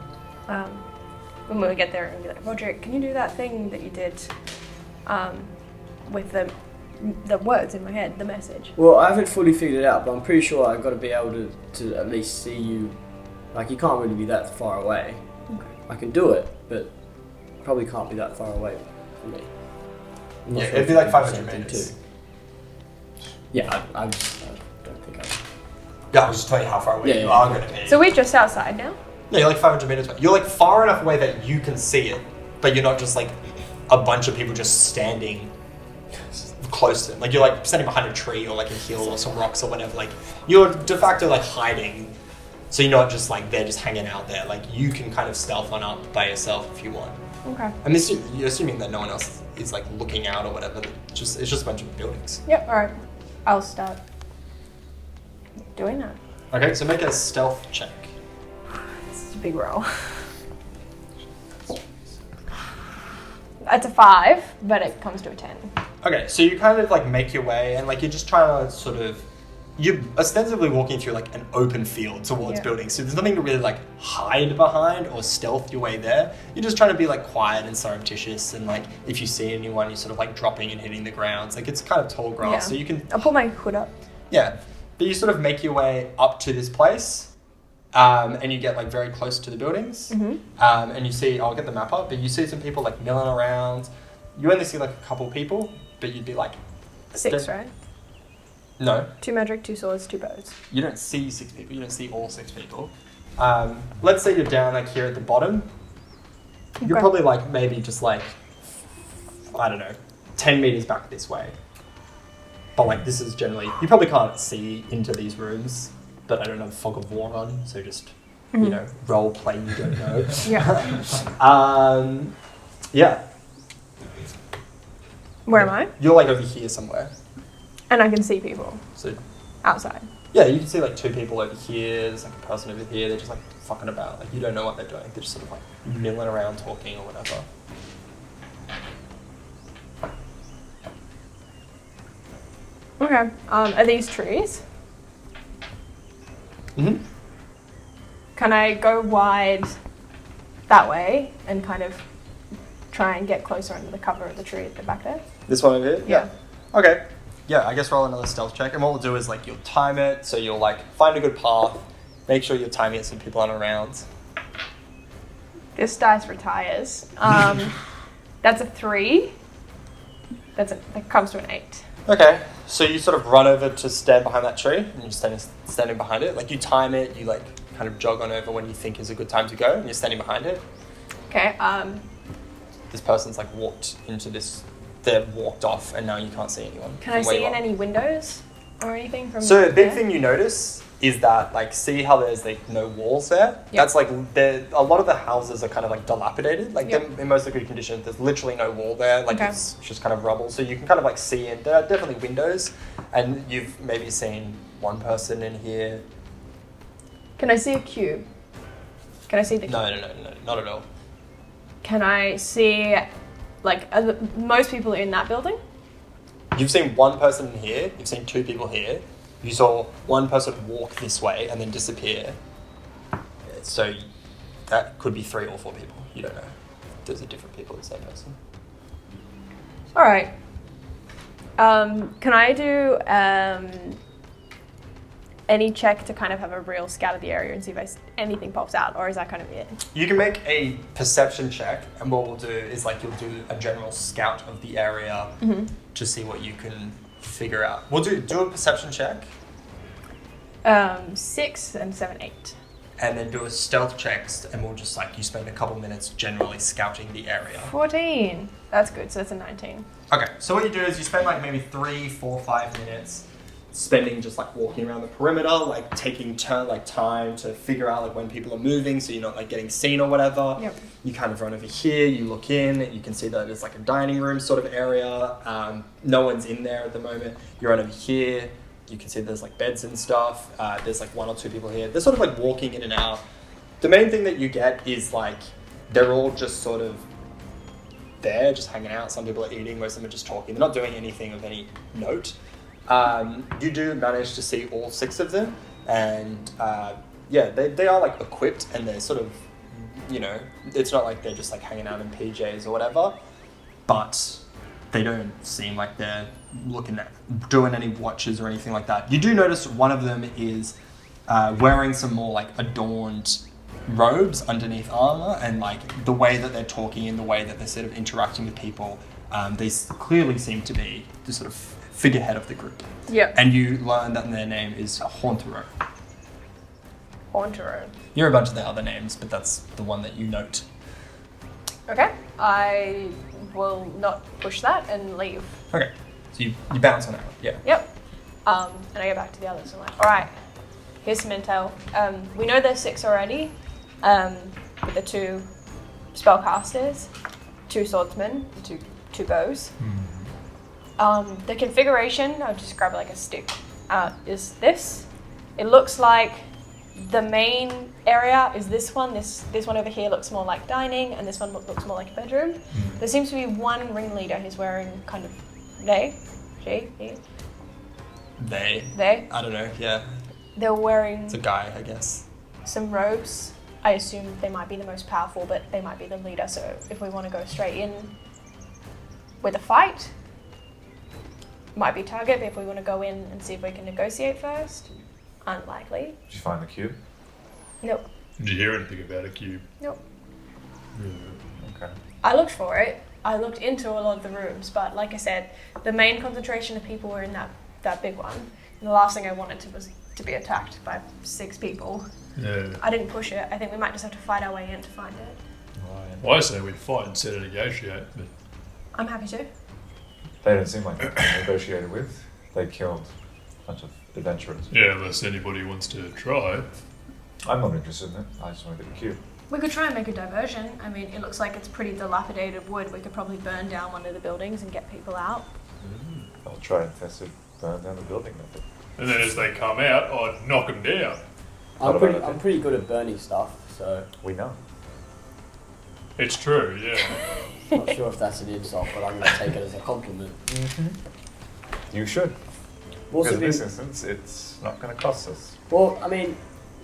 When we get there, and be like, Roderick, can you do that thing that you did with the words in my head, the message? Well, I haven't fully figured it out, but I'm pretty sure I've got to be able to at least see you. Like, you can't really be that far away. Okay. I can do it, but probably can't be that far away from me. I'm not Yeah, sure it'd if be you like can 500 do something meters. too. Yeah, I don't think I. Yeah, I'll just tell you how far away Yeah, you yeah. are going to be. So we're just outside now? No, you're like 500 meters away. You're like far enough away that you can see it, but you're not just like a bunch of people just standing close to it. Like you're like standing behind a tree or like a hill or some rocks or whatever. Like you're de facto like hiding. So you're not just like they're just hanging out there. Like you can kind of stealth on up by yourself if you want. Okay. I mean, you're assuming that no one else is like looking out or whatever. It's just a bunch of buildings. Yep, alright. I'll start doing that. Okay, so make a stealth check. This is a big roll. It's a 5, but it comes to a 10. Okay, so you kind of like make your way and like you're just trying to sort of you're ostensibly walking through like an open field towards Yeah. buildings. So there's nothing to really like hide behind or stealth your way there. You're just trying to be like quiet and surreptitious and like if you see anyone you're sort of like dropping and hitting the ground. Like it's kind of tall grass. Yeah. So you can I'll pull my hood up. yeah. But you sort of make your way up to this place. And you get like very close to the buildings. And you see I'll get the map up, but you see some people like milling around. You only see like a couple people, but you'd be like 6, right? No, 2 magic, 2 swords, 2 bows. you don't see 6 people. You don't see all 6 people. Let's say you're down like here at the bottom. You're Okay. probably like maybe just like I don't know, 10 meters back this way. But like this is generally you probably can't see into these rooms. But I don't have fog of war on, so just you know role play. You don't know. Yeah. Yeah. Where am I? You're like over here somewhere. And I can see people So outside. yeah, you can see like 2 people over here. There's like a person over here. They're just like fucking about. Like you don't know what they're doing. They're just sort of like milling around, talking or whatever. Okay. Are these trees? Mm-hmm. Can I go wide that way and kind of try and get closer under the cover of the tree at the back there? This one over here? Yeah. Okay. Yeah, I guess roll another stealth check. And what we'll do is like you'll time it, so you'll like find a good path, make sure you're timing it so people aren't around. This dice retires. That's a 3. That comes to an 8. Okay, so you sort of run over to stand behind that tree, and you're standing behind it. Like you time it, you like kind of jog on over when you think is a good time to go, and you're standing behind it. Okay. This person's like walked into this. They've walked off, and now you can't see anyone. Can I from where see you in are. any windows or anything from? So a big there? thing you notice is that like see how there's like no walls there. Yep. That's like a lot of the houses are kind of like dilapidated. Like Yep. they're in mostly good condition. There's literally no wall there. Like Okay. it's just kind of rubble. So you can kind of like see in. There are definitely windows, and you've maybe seen one person in here. Can I see a cube? Can I see the cube? No, not at all. Can I see, like, most people in that building? You've seen one person in here. You've seen 2 people here. You saw one person walk this way and then disappear. So that could be 3 or 4 people. You don't know. Those are different people, the same person. All right. Can I do any check to kind of have a real scout of the area and see if anything pops out, or is that kind of it? You can make a perception check, and what we'll do is like you'll do a general scout of the area to see what you can figure out. We'll do a perception check, 6 and 7, 8. and then do a stealth check, and we'll just like you spend a couple minutes generally scouting the area. 14. That's good. So that's a 19. Okay, so what you do is you spend like maybe 3, 4, 5 minutes spending just like walking around the perimeter, like taking time to figure out like when people are moving, so you're not like getting seen or whatever. Yep. You kind of run over here, you look in, you can see that it's like a dining room sort of area. No one's in there at the moment. You run over here, you can see there's like beds and stuff. There's like 1 or 2 people here. They're sort of like walking in and out. The main thing that you get is like they're all just sort of there, just hanging out. Some people are eating, most of them are just talking. They're not doing anything of any note. You do manage to see all 6 of them, and yeah, they are like equipped, and they're sort of, you know, it's not like they're just like hanging out in PJs or whatever, but they don't seem like they're doing any watches or anything like that. You do notice one of them is wearing some more like adorned robes underneath armor, and like the way that they're talking and the way that they're sort of interacting with people, they clearly seem to be the sort of figurehead of the group. Yep. And you learn that their name is Hauntero. Hauntero. You're a bunch of the other names, but that's the one that you note. Okay. I will not push that and leave. Okay. So you bounce on out. Yeah. Yep. And I go back to the others. I'm like, all right, here's some intel. We know there's 6 already. With the 2 spellcasters, 2 swordsmen, 2 bows. The configuration, I'll just grab like a stick, is this. It looks like the main area is this one. This one over here looks more like dining, and this one looks more like a bedroom. There seems to be one ringleader who's wearing kind of he. They. I don't know. Yeah. They're wearing It's a guy, I guess. some robes. I assume they might be the most powerful, but they might be the leader. So if we want to go straight in with a fight, might be target. But if we want to go in and see if we can negotiate first, unlikely. Did you find the cube? Nope. Did you hear anything about a cube? Nope. Okay. I looked for it. I looked into a lot of the rooms, but like I said, the main concentration of people were in that big one. And the last thing I wanted was to be attacked by 6 people. Yeah. I didn't push it. I think we might just have to fight our way in to find it. Right. Well, I say we fight instead of negotiate, but I'm happy to. They don't seem like they negotiated with. They killed a bunch of adventurers. yeah, unless anybody wants to try. I'm not interested in it. I just want to get the cube. We could try and make a diversion. I mean, it looks like it's pretty dilapidated wood. We could probably burn down one of the buildings and get people out. I'll try and burn down the building. And then as they come out, I'd knock them down. I'm pretty good at burning stuff, so We know. It's true, yeah. not sure if that's an insult, but I'm going to take it as a compliment. You should. I've also Because in been, this instance, it's not going to cost us. well, I mean,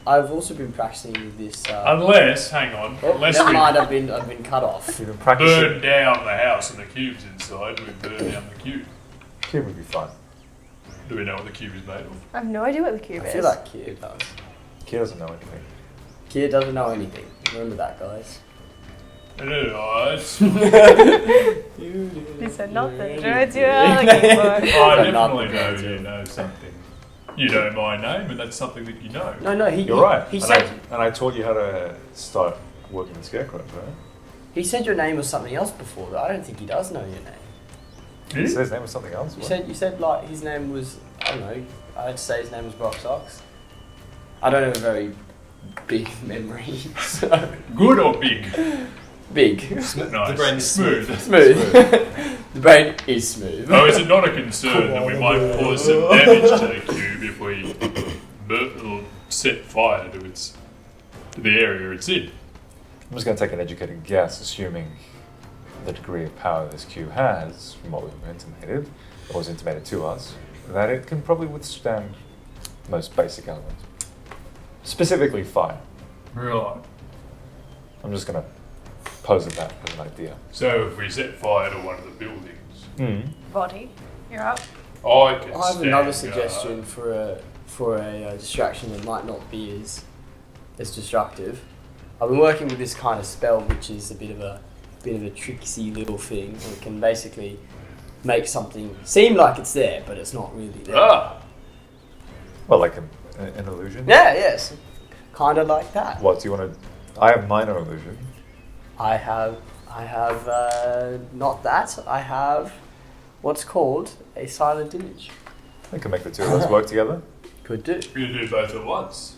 I've also been practicing with this. Unless, hang on, unless never we mind, I've been cut off. You've been burn practicing. down the house and the cube's inside, we burn down the cube. Cube would be fine. Do we know what the cube is made of? I have no idea what the cube I is. feel like Kier does. Kier doesn't know anything. Kier doesn't know anything. Remember that, guys. It's You said not the words you are looking for. I But not definitely the know words, you know something. You know my name, and that's something that you know. No, You're right. He and, said and I taught you how to start working the scarecrows, right? he said your name was something else before, but I don't think he does know your name. He said his name was something else. You said like his name was, I don't know. I'd say his name was Brock Sox. I don't have a very big memory. So. Good or big? Big. Nice. The brain is smooth. Smooth. The brain is smooth. Oh, is it not a concern that we might cause some damage to the cube if we or set fire to the area it's in? I'm just going to take an educated guess, assuming the degree of power this cube has, from what we've intimated, or was intimated to us, that it can probably withstand most basic elements. Specifically fire. Right. I'm just going to pose it that as an idea. So if we set fire to one of the buildings, Body, you're up. I can I have stand another guard. suggestion for a distraction that might not be as destructive. I've been working with this kind of spell, which is a bit of a tricksy little thing. It can basically make something seem like it's there, but it's not really there. Ah, Well, like an illusion? Yeah, yes, kind of like that. What, do you want to... I have minor illusion. I have not that. I have what's called a silent image. I can make the two of us work together. Could do. we can do both at once.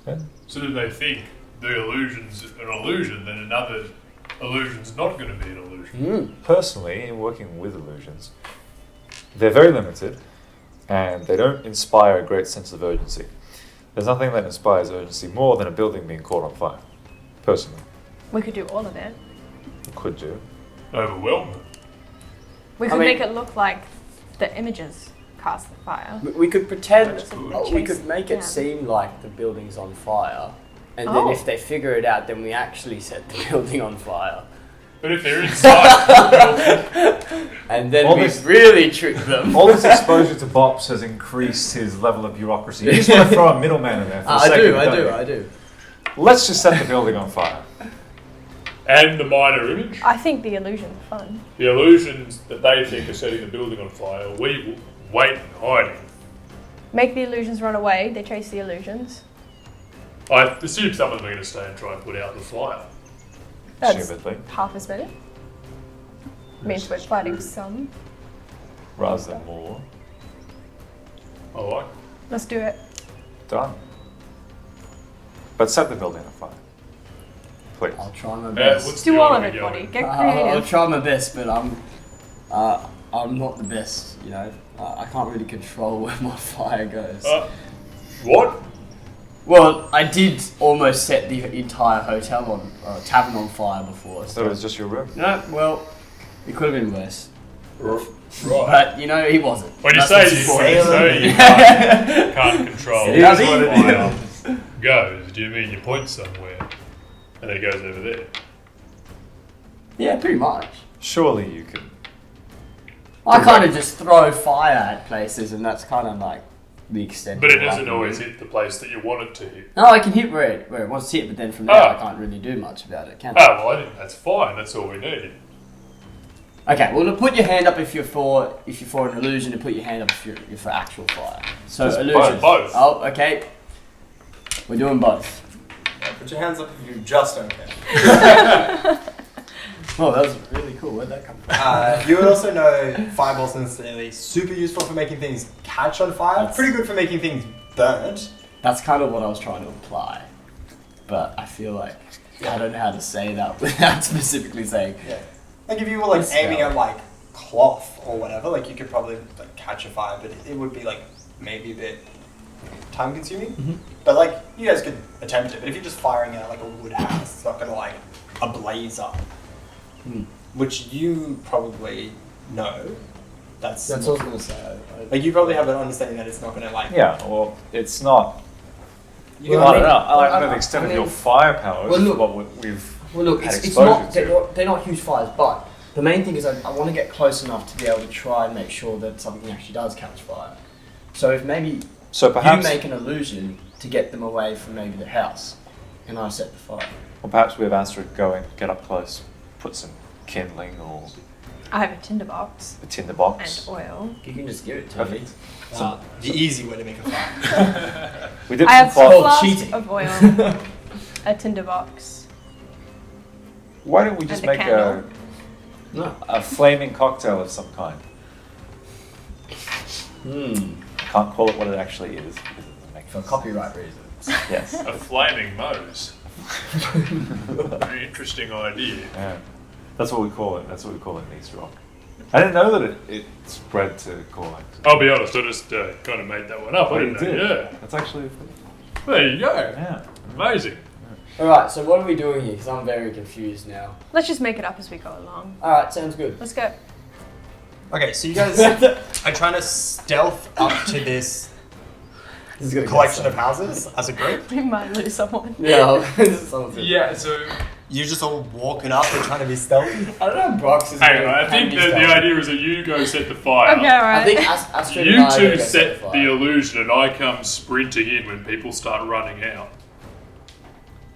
Yeah. So that they think the illusion's an illusion, then another illusion's not going to be an illusion. Personally, in working with illusions, they're very limited and they don't inspire a great sense of urgency. There's nothing that inspires urgency more than a building being caught on fire. Personally, We could do all of it. could do. Overwhelm them. We I could mean- make it look like the images cast the fire. We could pretend. That's good. We could Chase make it down. seem like the building's on fire, and then Oh. if they figure it out, then we actually set the building on fire, But if they're inside the building, and then All we this- really trick them. All this exposure to Bops has increased his level of bureaucracy. You just want to throw a middleman in there for a I second. do. don't you? Let's just set the building on fire. and the minor image, I think the illusion's fun. the illusions that they think are setting the building on fire, we will wait and hide. Make the illusions run away, they chase the illusions. I assume some of them are going to stay and try and put out the fire. That's Assumedly. half as better. Means we're fighting some. Rather than more. I like. Let's do it. Done. But set the building on fire. Please. I'll try my Yeah, best. what's Do the all order of it, going? buddy. Get I'll creative. try my best, but I'm not the best. You know, I can't really control where my fire goes. What? Well, I did almost set the entire hotel tavern on fire before. So it was just your room? No, well, it could have been worse. Right. But, you know, he wasn't. When you That's say what's you, important. can't control It where is what the it fire goes, do you mean you point somewhere and it goes over there? Yeah, pretty much. Surely you can. I kind of just throw fire at places, and that's kind of like the extent. But of it what I doesn't can always do. hit the place that you want it to hit. No, I can hit where it wants to hit, but then from there Oh. I can't really do much about it, can Oh, I? well, I think that's fine. That's all we need. Okay, well, put your hand up if you're for an illusion, and put your hand up if you're for actual fire. So Just illusion. both. Oh, okay. We're doing both. Put your hands up if you just don't care. Oh, that was really cool. Where'd that come from? You would also know fireballs are necessarily super useful for making things catch on fire. That's- Pretty good for making things burnt. That's kind of what I was trying to imply, but I feel like I don't know how to say that without specifically saying. Yeah. Like if you were like Yes, aiming yeah. at like cloth or whatever, like you could probably like catch a fire, but it would be like maybe a bit time consuming. Mm-hmm. But like you guys could attempt it. But if you're just firing at like a wood house, it's not gonna like ablaze up. Hmm. Which you probably know That's That's what I was gonna say. like you probably have an understanding that it's not gonna like. Yeah, well, it's not. Well, I I don't mean- know. I like well, to I- the extent I of your mean- firepower. Well, look- what we've Well, look, had it's exposure not. to. They're not huge fires, but the main thing is I want to get close enough to be able to try and make sure that something actually does catch fire. So if maybe So perhaps, you make an illusion to get them away from maybe the house, and I set the fire. or perhaps we have Astrid go and get up close, put some kindling or I have a tinderbox a tinder and box. oil. You can just give it to Perfect. me. The easy way to make a fire. We did I some have fire. Oh, flask cheating. of oil, a tinderbox, Why don't we just and a make candle. No. a flaming cocktail of some kind? Can't call it what it actually is because it doesn't make For sense. copyright reasons. Yes. A flaming Mose. Very interesting idea. Yeah. That's what we call it. That's what we call it in East Rock. I didn't know that it spread to Corlax. I'll be honest, I just kind of made that one up. I Oh, didn't you know. did? Yeah. That's actually There you go. yeah. Amazing. Alright, so what are we doing here? Because I'm very confused now. Let's just make it up as we go along. Alright, sounds good. Let's go. Okay, so you guys are trying to stealth up to this This is gonna collection of houses as a group. We might lose someone. Yeah, this is something. Yeah, so You're just all walking up and trying to be stealthy. I don't know, Brox is hang on, I think that the idea is that you go set the fire. Okay, I alright. think Astrid You and I are two gonna set fire. the illusion and I come sprinting in when people start running out.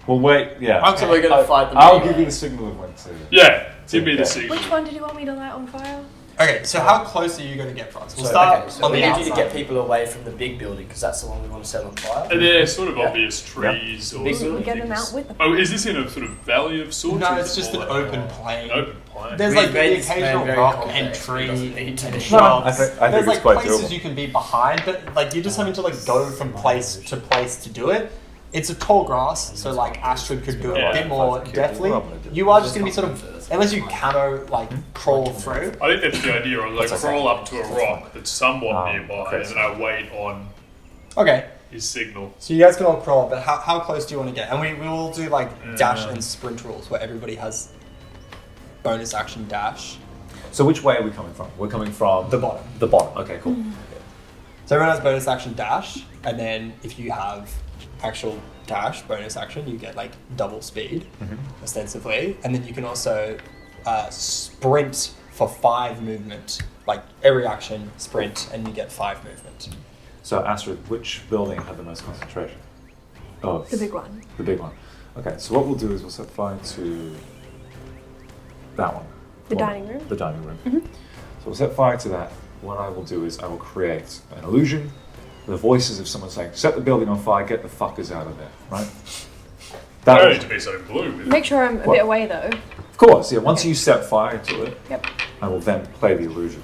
Well, wait. Yeah. Okay. So we're gonna fight them. I'll anyway. give you the signal of when to. Yeah, give me the Okay. signal. Which one did you want me to light on fire? Okay, so how close are you going to get, Frogs? We'll So, start okay, so on we the need outside. you to get people away from the big building because that's the one we want to set on fire. And they're sort of Yeah. obvious trees or Big sort We of get them things. out with them. Oh, is this in a sort of valley of sorts? No, or is it's it just an more like open plain. An open plain. There's We like the made this occasional man very rock complex, and but it tree doesn't need to and be. shrubs. I think There's it's like quite places doable. you can be behind, but like you're just having to like go from place to place to do it. It's a tall grass, so like Astrid could do it Yeah. a bit more deftly. You are just gonna be sort of, unless you camo like crawl through. I think that's the idea. I like That's okay. crawl up to a rock that's somewhat nearby, okay. and then I wait on Okay, his signal. so you guys can all crawl, but how close do you want to get? And we will do like dash and sprint rules where everybody has bonus action dash. So which way are we coming from? We're coming from The bottom. The bottom. Okay, cool. So everyone has bonus action dash, and then if you have actual dash bonus action, you get like double speed, ostensibly, and then you can also sprint for 5 movement. Like every action, sprint, and you get 5 movement. So Astrid, which building had the most concentration? Oh, The big one. the big one. Okay, so what we'll do is we'll set fire to that one. The One- dining room? The dining room. So we'll set fire to that. What I will do is I will create an illusion. The voices of someone saying, "Set the building on fire, get the fuckers out of there." Right? I That don't will- need to be so blue with it. Make sure I'm a What? bit away though. of course, yeah. Once you set fire to it, Yep. I will then play the illusion.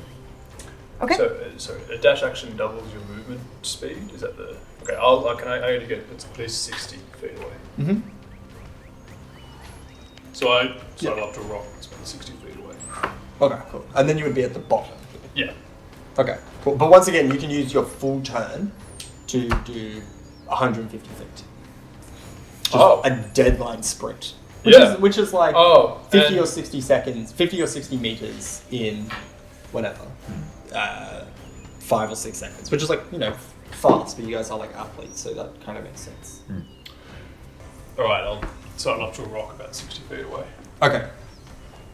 Okay. So a dash action doubles your movement speed. Is that the okay? I need to get at least 60 feet away. Mm-hmm. So I sidle up to a rock that's about 60 feet away. Okay, cool. And then you would be at the bottom. Yeah. Okay, cool. But once again, you can use your full turn to do 150 feet. Just Oh. a deadline sprint. Yeah. Which is like Oh, 50 and- or 60 seconds, 50 or 60 meters in whatever, 5 or 6 seconds, which is like, you know, fast, but you guys are like athletes, so that kind of makes sense. All right, I'll sidle up to a rock about 60 feet away. Okay.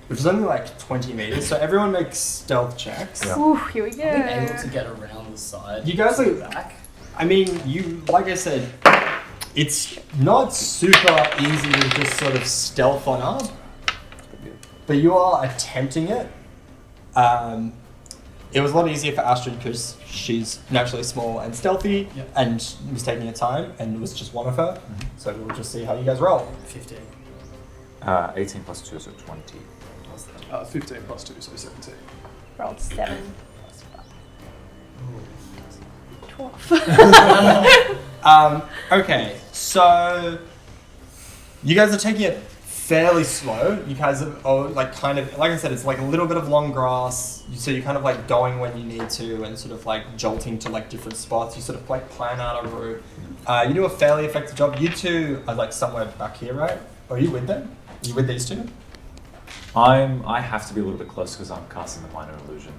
Which is only like 20 meters, so everyone makes stealth checks. Yeah. Ooh, here we go. Are we able to get around the side? You guys are, back. I mean, you, like I said, it's not super easy to just sort of stealth on up, but you are attempting it. It was a lot easier for Astrid because she's naturally small and stealthy, Yep. and was taking her time, and it was just one of her. So we'll just see how you guys roll. 15. 18 plus 2, so 20. 15 plus 2, so 17. Rolled 7. 12. Okay, so you guys are taking it fairly slow. You guys are like kind of, like I said, it's like a little bit of long grass. So you're kind of like going when you need to and sort of like jolting to like different spots. You sort of like plan out a route. You do a fairly effective job. You two are like somewhere back here, right? Are you with them? Are you with these two? I have to be a little bit close because I'm casting the minor illusion.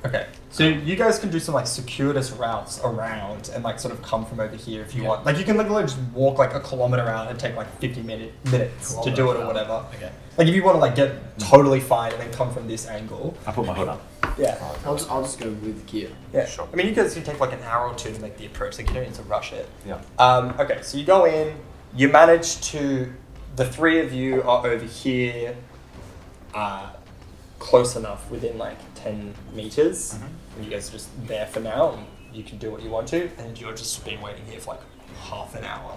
Okay. So you guys can do some like circuitous routes around and like sort of come from over here if you want. Like you can literally just walk like a kilometer out and take like 50 minutes to do it or whatever. Okay. Like if you want to like get totally fine and then come from this angle. I put my hood up. Yeah. I'll just go with gear. Yeah. Sure. I mean, you guys can take like an hour or two to make the approach. Like you don't need to rush it. Yeah. Okay. So you go in. You manage to. The three of you are over here. Close enough within like 10 meters. And you guys are just there for now. And you can do what you want to, and you're just been waiting here for like half an hour,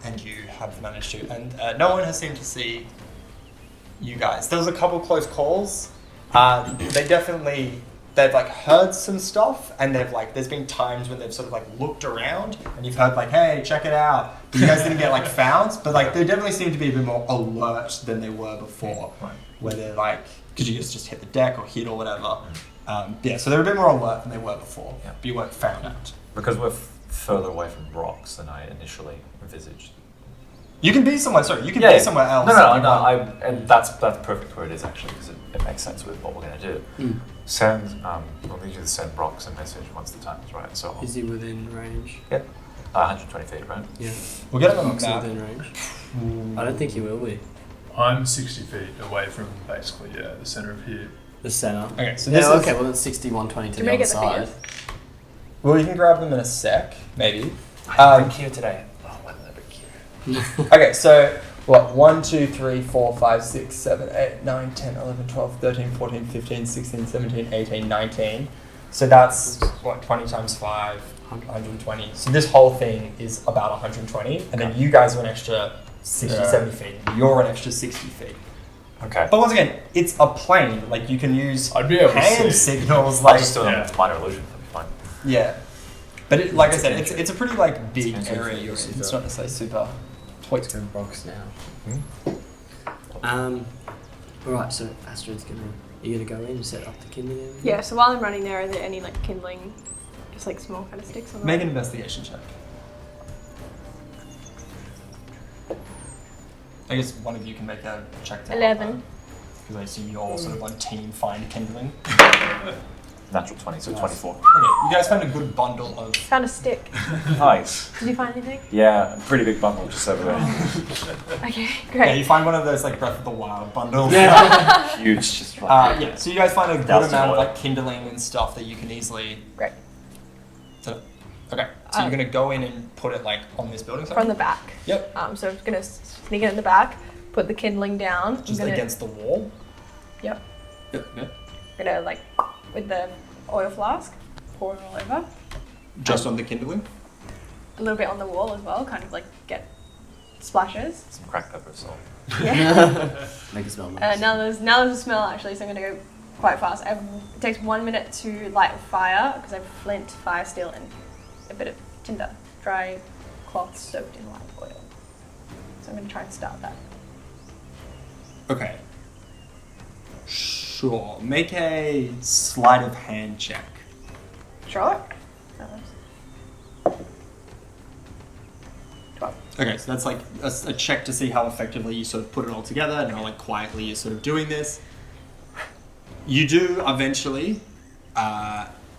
and you have managed to. And no one has seemed to see you guys. There was a couple close calls. They've like heard some stuff, and there's been times when they've sort of like looked around, and you've heard like, hey, check it out. But you guys didn't get like found, but like they definitely seem to be a bit more alert than they were before, where they're like, because you guys just hit the deck or hit or whatever. So they're a bit more alert than they were before, but you weren't found out. Because we're further away from rocks than I initially envisaged. You can be somewhere. Sorry, you can be somewhere else. No. And that's perfect where it is actually, because it makes sense with what we're going to do. We'll need you to send Brox a message once the time is right. So Is he within range? Yep. 120 feet, right? Yeah. We'll get him on Brock's the map. within range. I don't think he will be. I'm 60 feet away from basically the center of here. The center. Okay, so Yeah, this okay, is. well that's 6120 to Do the we other get the side. figures? Well, you can grab them in a sec, maybe. I didn't bring Kia today. Oh, when did I bring Kia? Okay, so what? 1, 2, 3, 4, 5, 6, 7, 8, 9, 10, 11, 12, 13, 14, 15, 16, 17, 18, 19. So that's what? 20 times 5, 120. So this whole thing is about 120, and then you guys are an extra 60, 70 feet. You're an extra 60 feet. Okay. But once again, it's a plane. Like you can use I'd be able to hand see. signals. I'll Like just do it with minor illusion. That'll be fine. yeah, but like I said, it's a pretty like big area you're in. It's not necessarily super. Let's go Brox now. Alright, so Astrid's you gonna go in and set up the kindling area? Yeah, so while I'm running there, are there any like kindling, just like small kind of sticks on the Make an investigation check. I guess one of you can make a check to 11. Because I assume you're all sort of on team find kindling. Natural 20, so 24. Okay, you guys found a good bundle of. Found a stick. Nice. Did you find anything? Yeah, a pretty big bundle just over there. Okay, Yeah, great. you find one of those like Breath of the Wild bundles. Huge, just right. Yeah, so you guys find a good Doused in amount of oil. like kindling and stuff that you can easily. Great. Set up. Okay, so you're gonna go in and put it like on this building. Sorry? From the back. Yep. So I'm just gonna sneak it in the back, put the kindling down. Just I'm gonna, against the wall. Yep. Yep. I'm gonna like with the oil flask, pour it all over. Just on the kindling. A little bit on the wall as well, kind of like get splashes. Some cracked pepper salt. Yeah. Make it smell nice. Now there's a smell actually, so I'm gonna go quite fast. It takes 1 minute to light a fire because I have flint, fire steel, and a bit of tinder, dry cloth soaked in live oil. So I'm gonna try and start that. Okay. Sure. Make a sleight of hand check. Sure. 12. Okay, so that's like a check to see how effectively you sort of put it all together and how like quietly you're sort of doing this. You do eventually,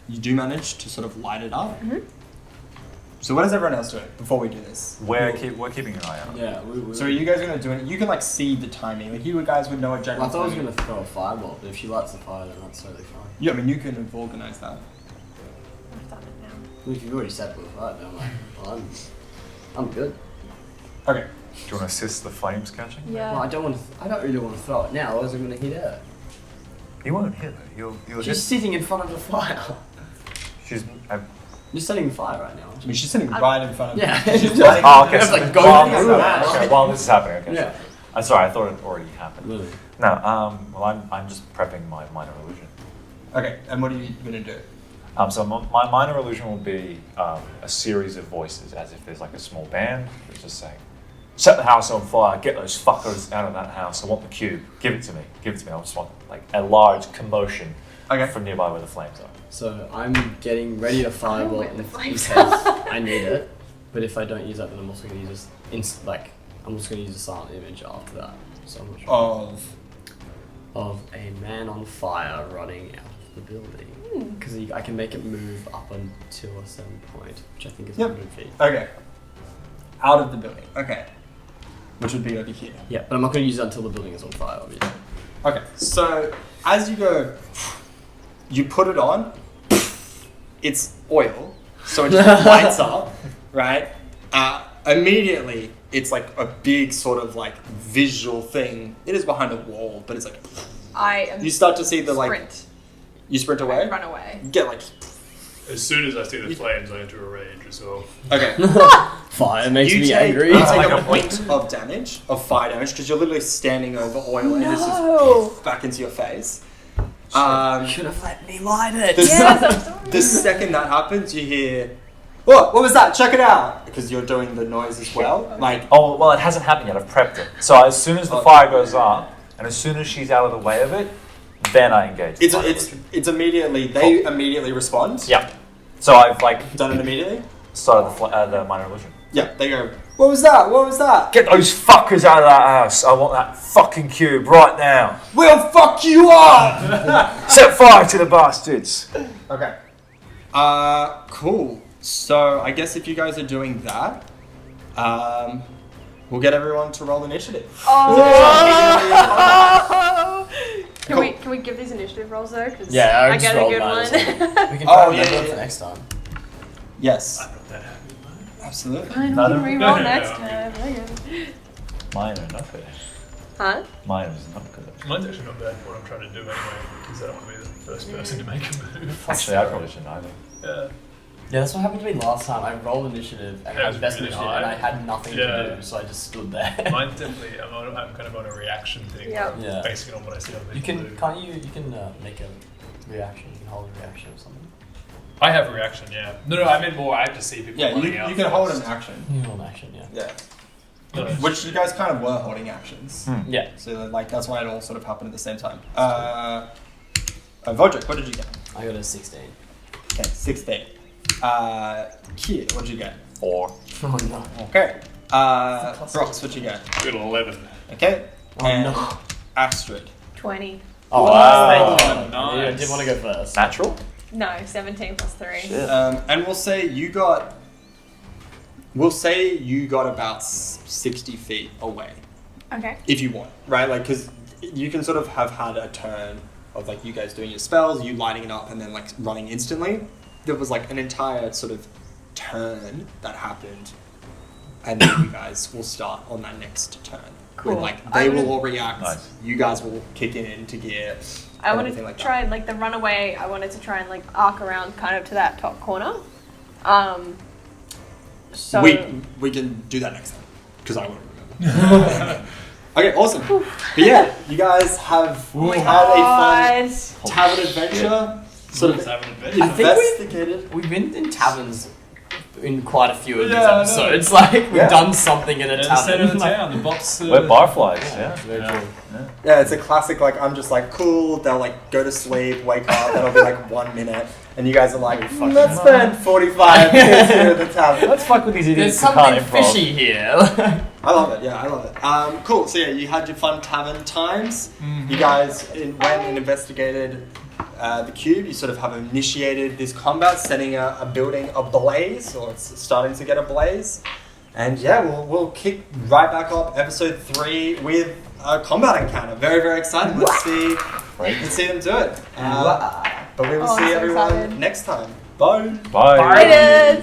you do manage to sort of light it up. Mm-hmm. So what is everyone else doing before we do this? We're keeping an eye on it. Yeah, we So are you guys gonna do it? You can like see the timing. Like you guys would know a general Well, I thought I was timing. gonna throw a fireball, but if she lights the fire, then that's totally fine. Yeah, I mean you can have organised that. I've done it now. Well, if you've already set the fire, then I'm like, well, I'm good. Okay. Do you want to assist the flames catching? Yeah. Well, I don't really want to throw it now, or else I'm gonna hit her. He won't hit her. He'll She's hit. sitting in front of the fire. She's. You're setting the fire right now. I mean she's sitting right in front of Yeah. She's lighting Oh, okay. It's So like, go while, through that. okay, while this is happening, okay. Yeah. I'm sorry. I thought it already happened. Really? No. Well, I'm just prepping my minor illusion. Okay, and what are you gonna do? So my minor illusion will be a series of voices, as if there's like a small band that's just saying, "Set the house on fire! Get those fuckers out of that house! I want the cube! Give it to me! Give it to me! I just want like a large commotion from nearby where the flames are." So I'm getting ready to fireball where in the case flames I need it. But if I don't use that, then I'm also going to use I'm just going to use a silent image after that. So I'm not sure. Of a man on fire running out of the building. Because I can make it move up until a certain point, which I think is Yep. 100 feet. Okay. Out of the building. Okay. Which would be over here. Yeah, but I'm not going to use it until the building is on fire, obviously. Okay. So as you go, you put it on. It's oil, so it just lights up, right? Immediately, it's like a big sort of like visual thing. It is behind a wall, but it's like you start to see the sprint. You sprint away. Run away. You get like As soon as I see the flames, I enter a rage as well. okay. Fire makes You me take, angry. you take Like a a point of damage, of fire damage, because you're literally standing over oil and it's No. just back into your face. Should have let me light it. Yes, I'm sorry. The second that happens, you hear, what was that? Check it out! Because you're doing the noise as well. Like, Oh, well, it hasn't happened yet. I've prepped it. So as soon as the fire goes up, and as soon as she's out of the way of it, then I engage. it's immediately, they immediately respond. Yeah. So I've like Done it immediately? started the minor illusion. Yeah, they go, what was that? What was that? Get those fuckers out of that house. I want that fucking cube right now. We'll fuck you up! Set fire to the bastards. Okay. Cool. So I guess if you guys are doing that, we'll get everyone to roll initiative. Can we give these initiative rolls though? 'Cause Yeah, I I just got a rolled good mine one. as well. We can Oh, try yeah, yeah, yeah. for next time. Yes. I'm not that happy. Absolutely. Fine, we No, can no. re-roll No, no, next no. time. Okay. Mine are not good. Huh? Mine is not good. Mine's actually not bad for what I'm trying to do anyway, because I don't want to be the first person to make a move. Actually, I probably shouldn't either. Yeah. Yeah, that's what happened to me last time. I rolled initiative and That I was had best really initiative high. and I had nothing Yeah. to do, so I just stood there. Mine's definitely, I'm kind of on a reaction thing. Yeah. I'm Yeah. basing it on what I see other You people can, do. can't you can make a reaction, you can hold a reaction or something. I have a reaction, yeah. No, I meant more, I have to see people Yeah, running out you can hold an first. action. You can hold an action, yeah. Yeah. No, Which you guys kind of were holding actions. Yeah. So like that's why it all sort of happened at the same time. Vodrick, what did you get? I got a 16. Okay, 16. Kier, what did you get? 4. Oh no. Okay. Brox, what did you get? I got 11. Okay. Oh and no. Astrid. 20. Oh, Wow. thank you. Nice. Yeah, I did want to go first. Natural? No, 17 plus 3. Shit. And we'll say you got about 60 feet away. Okay. If you want, right? Like, because you can sort of have had a turn of like you guys doing your spells, you lighting it up, and then like running instantly. There was like an entire sort of turn that happened, and then you guys will start on that next turn. Cool. With, like I they will would- all react. Nice. You guys will kick in into gear. I and wanted everything to like try like the runaway. I wanted to try and like arc around kind of to that top corner. So that. We can do that next time because I won't remember. Okay, awesome. But yeah, you guys have oh my had a God. fun tavern adventure. Sort Let's of have an adventure. I think investigated. We've been in taverns in quite a few of these Yeah, I know. episodes. Like, we've Yeah. done something in a Yeah, the center tavern. of the town, the box. We're barflies, Yeah, yeah. very Yeah. true. Yeah, it's a classic. Like I'm just like cool. They'll like go to sleep, wake up. That'll be like 1 minute, and you guys are like, let's spend 45 minutes here at the tavern. Let's fuck with these There's idiots who can't something improv. fishy here. I love it. Yeah, I love it. Cool. So yeah, you had your fun tavern times. You guys went and investigated the cube. You sort of have initiated this combat, setting a building ablaze, or it's starting to get ablaze. And yeah, we'll kick right back up episode 3 with a combat encounter. Very, very exciting. Let's see them do it. But we will Oh, I'm see so everyone excited. next time. Bye. Bye. It is.